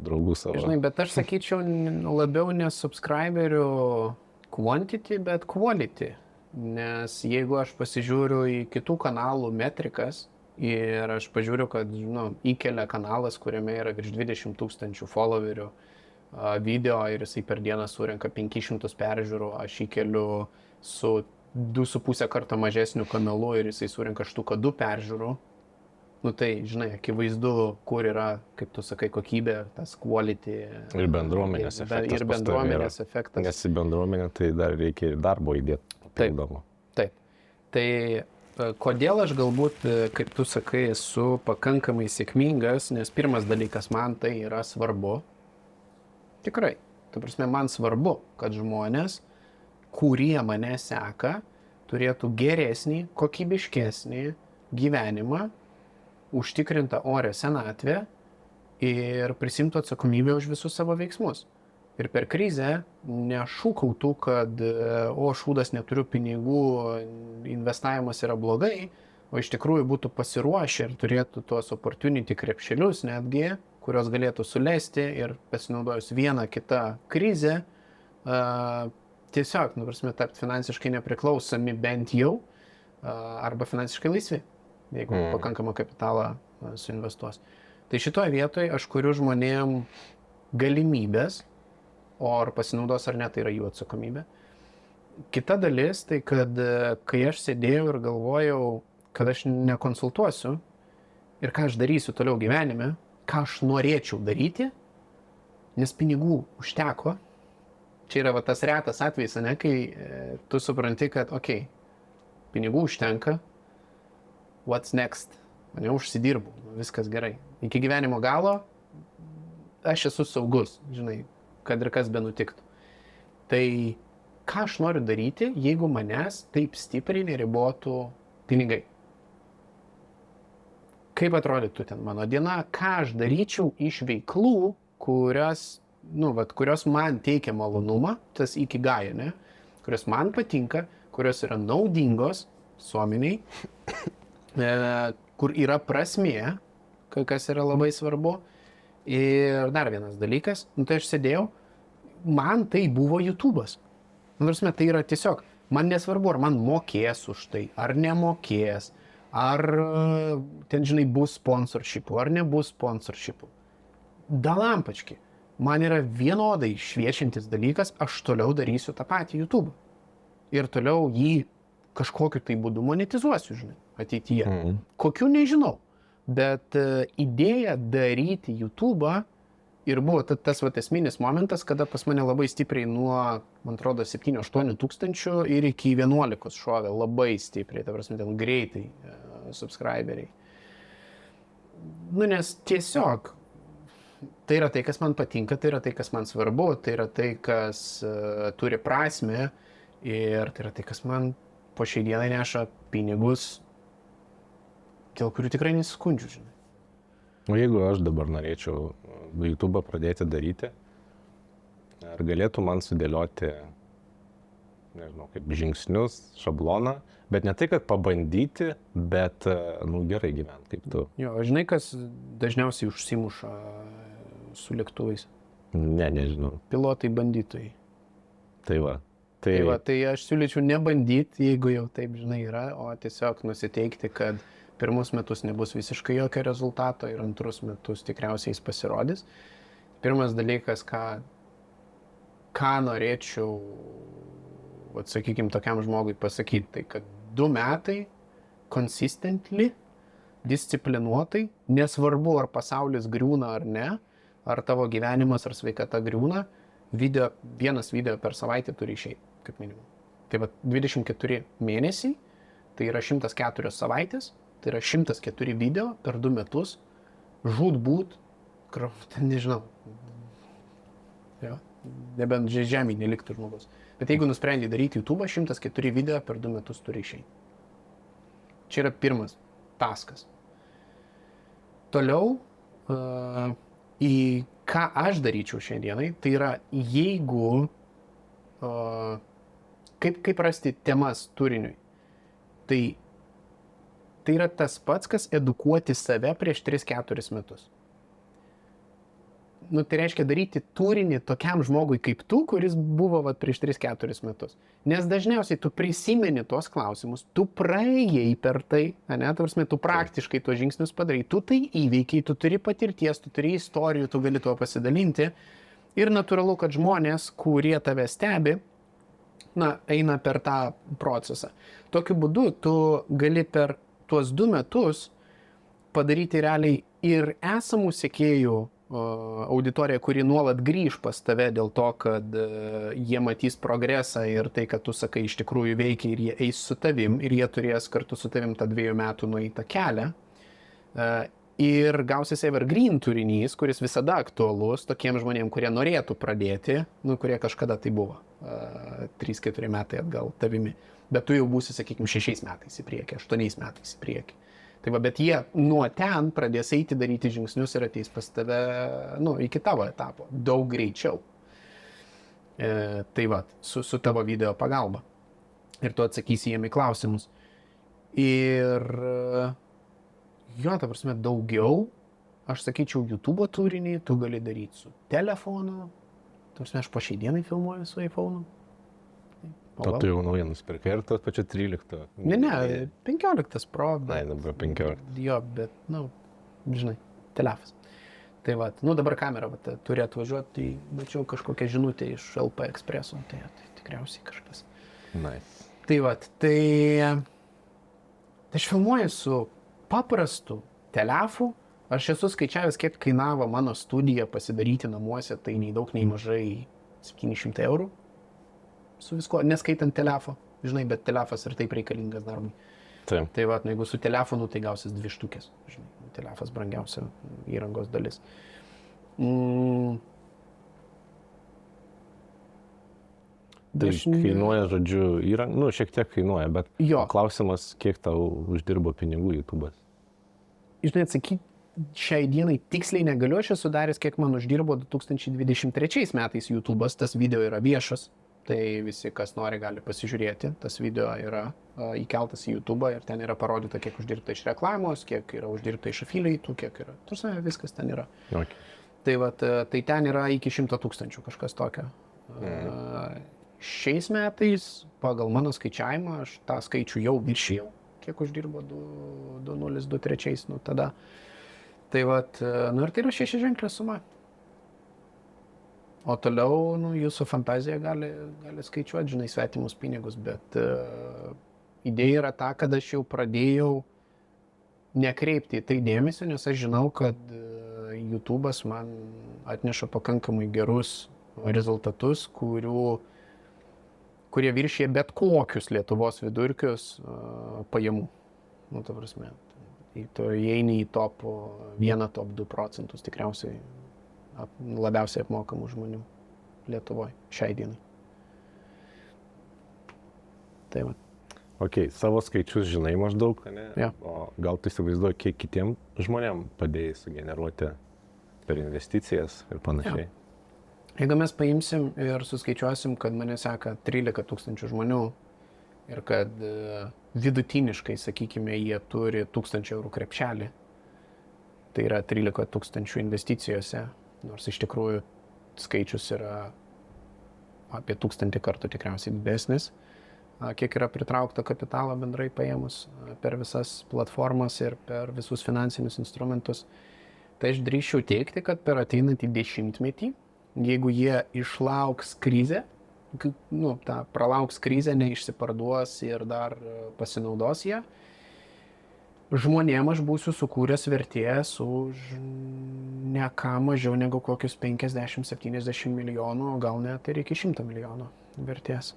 [SPEAKER 1] draugų savo.
[SPEAKER 3] Žinai, bet aš sakyčiau labiau ne subscriberių quantity, bet quality. Nes jeigu aš pasižiūriu į kitų kanalų metrikas ir aš pažiūriu, kad įkelia kanalas, kuriame yra virš 20 000 followerių, video ir jisai per dieną surenka 500 peržiūrų, aš įkeliu su 2,5 karto mažesniu kanalu ir jisai surenka štuką 2 peržiūrų. Tai, žinai, akivaizdu, kur yra, kaip tu sakai, kokybė, tas quality.
[SPEAKER 1] Ir bendruomenės efektas.
[SPEAKER 3] Ir bendruomenės efektas.
[SPEAKER 1] Nes į bendruomenę tai dar reikia darbo įdėti.
[SPEAKER 3] Taip. Tai kodėl aš galbūt, kaip tu sakai, esu pakankamai sėkmingas, nes pirmas dalykas man tai yra svarbu. Tikrai. Ta prasme, man svarbu, kad žmonės, kurie mane seka, turėtų geresnį, kokybiškesnį gyvenimą užtikrintą orę senatvę ir prisimtų atsakomybę už visus savo veiksmus. Ir per krizę nešūkautų, kad šūdas neturiu pinigų, investavimas yra blogai, o iš tikrųjų būtų pasiruošę ir turėtų tuos opportunity krepšelius netgi, kurios galėtų sulesti ir pasinaudojus vieną kitą krizę, tiesiog, tapti finansiškai nepriklausomi bent jau, arba finansiškai laisvi, jeigu pakankamą kapitalą suinvestuos. Tai šitoje vietoje aš kuriu žmonėm galimybės, o ar pasinaudos ar ne, tai yra jų atsakomybė. Kita dalis, tai kad kai aš sėdėjau ir galvojau, kad aš nekonsultuosiu ir ką aš darysiu toliau gyvenime, ką aš norėčiau daryti, nes pinigų užteko. Čia yra tas retas atvejis, ne, kai tu supranti, kad, pinigų užtenka, what's next, mane užsidirbu, viskas gerai. Iki gyvenimo galo aš esu saugus, žinai, kad ir kas benutiktų. Tai ką aš noriu daryti, jeigu manęs taip stipriai neribotų pinigai? Kaip atrodytų ten mano diena, ką aš daryčiau iš veiklų, kurios man teikia malonumą, tas ikigai, ne? Kurios man patinka, kurios yra naudingos visuomeniai, kur yra prasmė, kas yra labai svarbu. Ir dar vienas dalykas, tai aš sėdėjau, man tai buvo YouTube'as. Tai yra tiesiog, man nesvarbu, ar man mokės už tai, ar nemokės, ar ten, žinai, bus sponsorshipų, ar nebus sponsorshipų. Dalampački, man yra vienodai šviečiantis dalykas, aš toliau darysiu tą patį YouTube. Ir toliau jį kažkokiu tai būdu monetizuosiu, žinai, ateityje. Kokiu nežinau. Bet idėja daryti YouTube'ą ir buvo tas esminis momentas, kada pas mane labai stipriai nuo, man atrodo, 7-8 tūkstančių ir iki 11 šovė labai stipriai, ten greitai subscriberiai. Nes tiesiog tai yra tai, kas man patinka, tai yra tai, kas man svarbu, tai yra tai, kas turi prasmę ir tai yra tai, kas man po šiai dienai neša pinigus, dėl kurių tikrai nesiskundžiu, žinai.
[SPEAKER 1] O jeigu aš dabar norėčiau YouTube'ą pradėti daryti, ar galėtų man sudėlioti, nežinau, kaip žingsnius, šabloną, bet ne tai, kad pabandyti, bet, gerai gyventi, kaip tu.
[SPEAKER 3] Jo, žinai, kas dažniausiai užsimuša su lėktuvais?
[SPEAKER 1] Nežinau.
[SPEAKER 3] Pilotai bandytojai.
[SPEAKER 1] Tai va.
[SPEAKER 3] Tai aš siūlyčiau nebandyti, jeigu jau taip, žinai, yra, o tiesiog nusiteikti, kad pirmus metus nebus visiškai jokio rezultato ir antrus metus tikriausiai jis pasirodys. Pirmas dalykas, ką norėčiau, sakykime, tokiam žmogui pasakyti, tai kad 2 metai consistently, disciplinuotai, nesvarbu ar pasaulis griūna ar ne, ar tavo gyvenimas ar sveikata griūna, vienas video per savaitę turi išeiti, kaip minimum. Tai va, 24 mėnesiai, tai yra 104 savaitės, tai yra 104 video per 2 metus, žūtbūt, nežinau, nebent žemėje neliktų žmogus. Bet jeigu nusprendai daryti YouTube'ą, 104 video per 2 metus turi išeiti. Čia yra pirmas taskas. Toliau, į ką aš daryčiau šiandienai, tai yra jeigu, kaip rasti temas turiniui, tai yra tas pats, kas edukuoti save prieš 3-4 metus. Tai reiškia daryti turinį tokiam žmogui kaip tu, kuris buvo prieš 3-4 metus. Nes dažniausiai tu prisimeni tuos klausimus, tu praėjai per tai, tu praktiškai tuos žingsnius padarai, tu tai įveikiai, tu turi patirties, tu turi istorijų, tu gali tuo pasidalinti. Ir natūralu, kad žmonės, kurie tave stebi, eina per tą procesą. Tokiu būdu tu gali per tuos 2 metus padaryti realiai ir esamų sekėjų auditoriją, kuri nuolat grįž pas tave dėl to, kad jie matys progresą ir tai, kad tu sakai, iš tikrųjų veikia ir jie eis su tavim ir jie turės kartu su tavim tą 2 metų nueitą kelią. Ir gausis evergreen turinys, kuris visada aktualus tokiems žmonėms, kurie norėtų pradėti, kurie kažkada tai buvo 3-4 metai atgal tavimi. Bet tu jau būsi, sakykime, 6 metais į priekį, 8 metais į priekį. Tai va, bet jie nuo ten pradės eiti daryti žingsnius ir ateis pas tave, iki tavo etapo, daug greičiau. Tai va, su tavo video pagalba. Ir tu atsakysi jiem į klausimus. Ir jo, ta prasme, daugiau, aš sakyčiau, YouTube turinį tu gali daryti su telefonu. Ta prasme, aš po šiai dienai filmuoju su iPhone'u.
[SPEAKER 1] O tu jau naują nusipirkai ir tos pačiu 13?
[SPEAKER 3] Ne, 15 Pro.
[SPEAKER 1] Na, dabar 15.
[SPEAKER 3] Jo, bet, žinai, telefas. Tai va, dabar kamera turi atvažiuoti, tai mačiau kažkokią žinutę iš LP Expresso, tai tikriausiai kažkas.
[SPEAKER 1] Nice.
[SPEAKER 3] Tai va, tai aš filmuoju su paprastu telefu, aš esu skaičiavęs, kiek kainavo mano studija pasidaryti namuose, tai nei daug, nei mažai 700 eurų. Su visko, neskaitant telefo, žinai, bet telefas ir taip reikalingas darbui.
[SPEAKER 1] Taip.
[SPEAKER 3] Tai va, jeigu su telefonu, tai gausis 2 štukės, žinai, telefas brangiausia įrangos dalis.
[SPEAKER 1] Tai kainuoja, žodžiu, šiek tiek kainuoja, bet klausimas, kiek tau uždirbo pinigų YouTube'as?
[SPEAKER 3] Žinai, atsakyti šiai dienai tiksliai negaliu, aš esu daręs, kiek man uždirbo 2023 metais YouTube'as, tas video yra viešas. Tai visi, kas nori, gali pasižiūrėti. Tas video yra įkeltas į YouTube'ą ir ten yra parodyta, kiek uždirbta iš reklamos, kiek yra uždirbta iš affiliate'ų, kiek yra. Tursime, viskas ten yra.
[SPEAKER 1] Okay.
[SPEAKER 3] Tai ten yra iki 100 000, kažkas tokio. Šiais metais, pagal mano skaičiavimą, aš tą skaičių jau viršijau, kiek uždirbo 2023, tada. Tai ir tai yra 6-ženklė suma. O toliau, jūsų fantazija gali skaičiuoti, žinai, svetimus pinigus, bet idėja yra ta, kad aš jau pradėjau nekreipti į tai dėmesio, nes aš žinau, kad YouTube'as man atneša pakankamai gerus rezultatus, kurie viršyje bet kokius Lietuvos vidurkius pajamų. Ta prasme, tu įeini į top 1, top 2 procentus tikriausiai labiausiai apmokamų žmonių Lietuvoje šiai dienai. Tai va.
[SPEAKER 1] Ok, savo skaičius žinai maždaug, ne?
[SPEAKER 3] Ja.
[SPEAKER 1] O gal tu įsivaizduoji, kiek kitiem žmonėm padėjai sugeneruoti per investicijas ir panašiai?
[SPEAKER 3] Ja. Jeigu mes paimsim ir suskaičiuosim, kad mane seka 13 000 žmonių ir kad vidutiniškai, sakykime, jie turi 1000 eurų krepšelį, tai yra 13 000 investicijose, nors iš tikrųjų skaičius yra apie 1000 kartų tikriausiai didesnis, kiek yra pritraukta kapitalo bendrai paėmus per visas platformas ir per visus finansinius instrumentus. Tai aš drįsčiau teigti, kad per ateinantį 10-metį, jeigu jie išlauks krizę, pralauks krizę, neišsiparduos ir dar pasinaudos ją, žmonėm aš būsiu sukūręs vertės už ne ką mažiau negu kokius 50-70 milijonų, o gal net ir iki 100 milijonų vertės.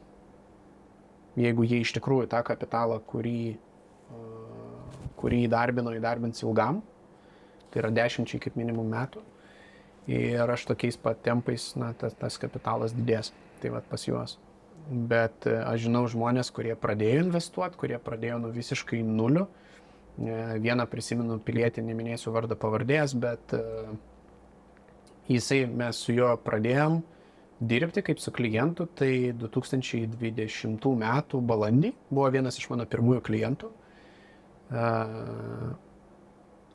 [SPEAKER 3] Jeigu jie iš tikrųjų tą kapitalą, kurį įdarbins ilgam, tai yra 10 kaip minimum metų, ir aš tokiais pat tempais, tas kapitalas didės, tai pas juos. Bet aš žinau žmonės, kurie pradėjo investuoti, kurie pradėjo nuo visiškai nulių. Vieną prisimenu pilietį, neminėsiu vardą pavardės, bet mes su juo pradėjom dirbti kaip su klientu, tai 2020 metų balandį buvo vienas iš mano pirmųjų klientų.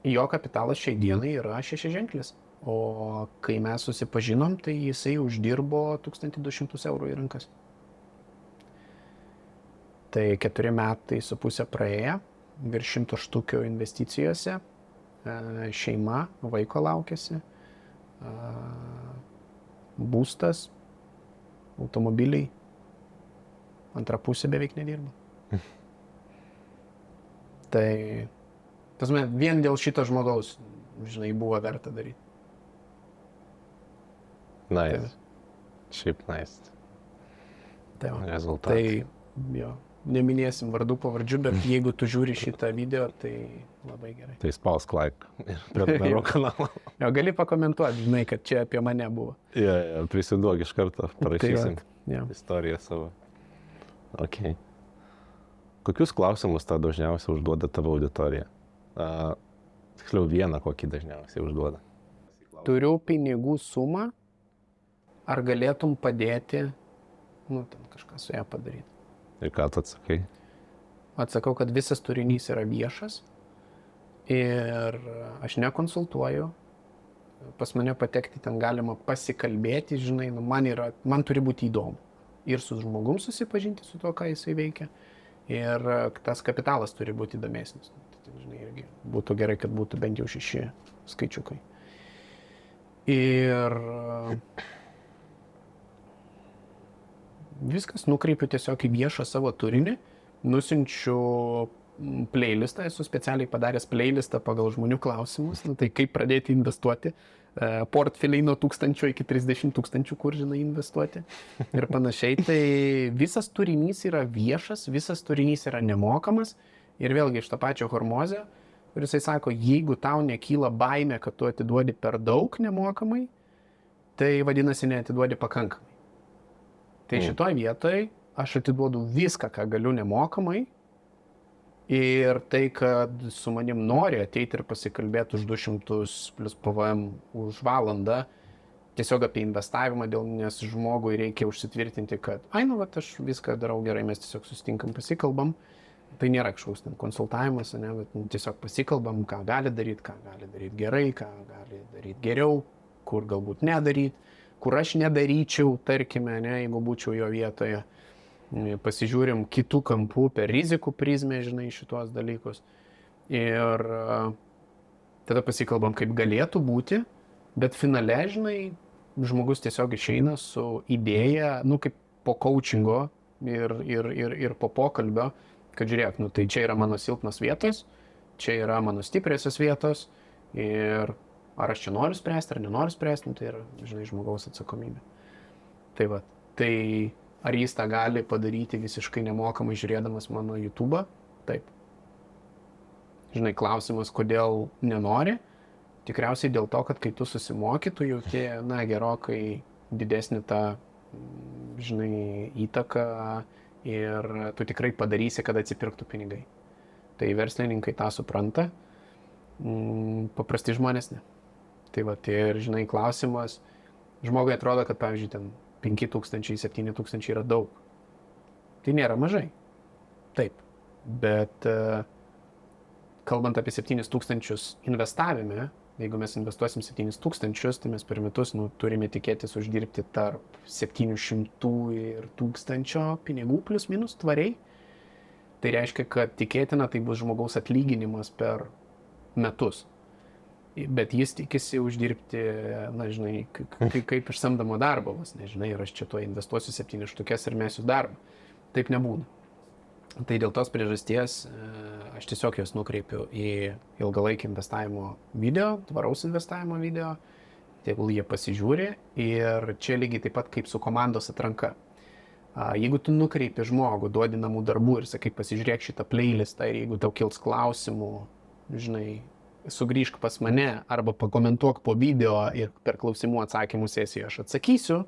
[SPEAKER 3] Jo kapitalas šiai dienai yra 6-ženklis, o kai mes susipažinom, tai jisai uždirbo 1200 eurų į rankas. Tai 4,5 metai praėję, virš 100 štukių investicijose, šeima, vaiko laukiasi, būstas, automobiliai, antra pusė beveik nedirba. Tai, vien dėl šito žmogaus, žinai, buvo verta daryti.
[SPEAKER 1] Nice. Šiaip nice.
[SPEAKER 3] Tai va.
[SPEAKER 1] Rezultatai.
[SPEAKER 3] Tai, jo. Neminėsim vardų pavardžių, bet jeigu tu žiūri šitą video, tai labai gerai.
[SPEAKER 1] Tai spausk like ir prenumeruok kanalą.
[SPEAKER 3] Jo, gali pakomentuoti, žinai, kad čia apie mane buvo.
[SPEAKER 1] Ja, prisiduok iš karto, parašysim istoriją savo. Ok. Kokius klausimus tau dažniausiai užduoda tavo auditorija? Tiksliau vieną kokį dažniausiai užduoda.
[SPEAKER 3] Turiu pinigų sumą, ar galėtum padėti, ten kažką su ją padaryti.
[SPEAKER 1] Ir ką tu atsakai?
[SPEAKER 3] Atsakau, kad visas turinys yra viešas ir aš nekonsultuoju. Pas mane patekti ten galima pasikalbėti, žinai, man turi būti įdomu. Ir su žmogum susipažinti su to, ką jisai veikia. Ir tas kapitalas turi būti įdomesnis. Tai, žinai, irgi būtų gerai, kad būtų bent jau 6 skaičiukai. Ir viskas nukreipiu tiesiog į viešą savo turinį. Nusiunčiu playlistą, esu specialiai padaręs playlistą pagal žmonių klausimus, tai kaip pradėti investuoti, portfeliai nuo 1000 iki 30 000, kur, žinai, investuoti ir panašiai. Tai visas turinys yra viešas, visas turinys yra nemokamas ir vėlgi iš to pačio Hormozio, kuris sako, jeigu tau nekyla baimė, kad tu atiduodi per daug nemokamai, tai vadinasi neatiduodi pakankamai. Tai šitoj vietoj aš atiduodu viską, ką galiu nemokamai ir tai, kad su manim nori ateiti ir pasikalbėti už 200 plus PVM už valandą, tiesiog apie investavimą, nes žmogui reikia užsitvirtinti, kad aš viską darau gerai, mes tiesiog susitinkam, pasikalbam. Tai nėra kažkoks konsultavimas, bet tiesiog pasikalbam, ką gali daryti gerai, ką gali daryti geriau, kur galbūt nedaryti, kur aš nedaryčiau, tarkime, jeigu būčiau jo vietoje. Pasižiūrim kitų kampų per rizikų prizmę, žinai, šitos dalykus. Ir tada pasikalbam, kaip galėtų būti, bet finale, žinai, žmogus tiesiog išeina su idėja, kaip po coachingo ir po pokalbio, kad žiūrėk, tai čia yra mano silpnos vietos, čia yra mano stipriosios vietos ir ar aš čia noriu spręsti, ar nenoriu spręsti, tai yra, žinai, žmogaus atsakomybė. Tai va, tai ar jis tą gali padaryti visiškai nemokamai žiūrėdamas mano YouTube'ą? Taip. Žinai, klausimas, kodėl nenori? Tikriausiai dėl to, kad kai tu susimoki, tu jauti, gerokai didesnį tą, žinai, įtaką ir tu tikrai padarysi, kad atsipirktų pinigai. Tai verslininkai tą supranta, paprasti žmonės ne. Tai va, ir, žinai, klausimas, žmogui atrodo, kad, pavyzdžiui, ten 5000, 7000 yra daug. Tai nėra mažai. Taip. Bet kalbant apie 7000 investavime, jeigu mes investuosim 7000, tai mes per metus turime tikėtis uždirbti tarp 700 ir 1000 pinigų plus minus tvariai. Tai reiškia, kad tikėtina tai bus žmogaus atlyginimas per metus. Bet jis tikisi uždirbti, žinai, kaip iš samdomo darbo, nežinai, ir aš čia tuo investuosiu 7 štukes ir mesiu darbą. Taip nebūna. Tai dėl tos priežasties aš tiesiog juos nukreipiu į ilgalaikį investavimo video, tvaraus investavimo video, tegul jie pasižiūri ir čia lygiai taip pat kaip su komandos atranka. Jeigu tu nukreipi žmogų, duodi namų darbų ir sakai, pasižiūrėk šitą playlistą ir jeigu tau kils klausimų, žinai, sugrįžk pas mane arba pakomentuok po video ir per klausimų atsakymų sesiją aš atsakysiu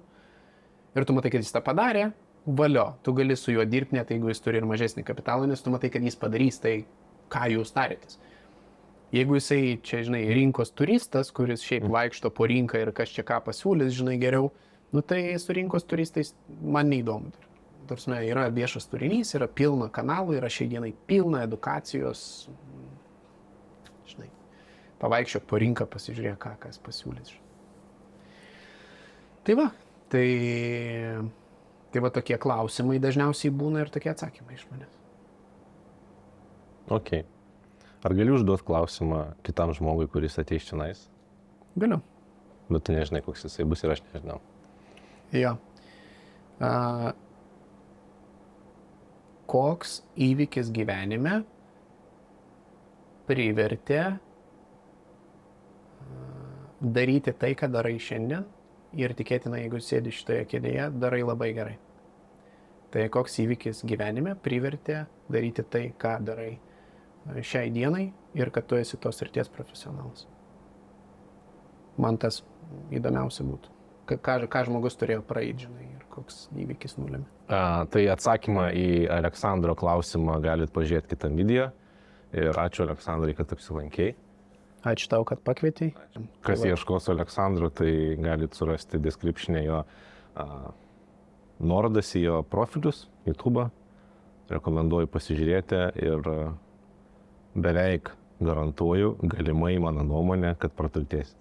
[SPEAKER 3] ir tu matai, kad jis tą padarė, valio, tu gali su juo dirbti, net jeigu jis turi ir mažesnį kapitalą, nes tu matai, kad jis padarys tai, ką jūs tarėtės. Jeigu jisai čia, žinai, rinkos turistas, kuris šiaip vaikšto po rinką ir kas čia ką pasiūlys, žinai, geriau, tai su rinkos turistais man neįdomu. Tarsi, yra viešas turinys, yra pilna kanalų, yra šiai dienai pilna edukacijos, žinai. Pavaikščiok po rinką, pasižiūrėk, kas pasiūlys. Tai va, tai va tokie klausimai dažniausiai būna ir tokie atsakymai iš manęs.
[SPEAKER 1] Ok. Ar gali užduoti klausimą kitam žmogui, kuris ateis čionais?
[SPEAKER 3] Galiu.
[SPEAKER 1] Bet tu nežinai, koks jisai bus ir aš nežinau.
[SPEAKER 3] Jo. Koks įvykis gyvenime privertė daryti tai, ką darai šiandien ir tikėtina, jeigu sėdi šitoje kėdėje, darai labai gerai. Tai koks įvykis gyvenime privertė daryti tai, ką darai šiai dienai ir kad tu esi tos srities profesionalas. Man tas įdomiausia būtų. Ką žmogus turėjo praeiti, žinai, ir koks įvykis nulėmė.
[SPEAKER 1] Tai atsakymą į Aleksandro klausimą galit pažiūrėti kitam video. Ir ačiū Aleksandrai, kad apsilankėjai.
[SPEAKER 3] Ačiū tau, kad pakvietei.
[SPEAKER 1] Kas ieškos Aleksandro, tai galite surasti description'e jo nuorodas į jo profilius YouTube. Rekomenduoju pasižiūrėti ir beveik garantuoju, galimai mano nuomonė, kad praturtėsit.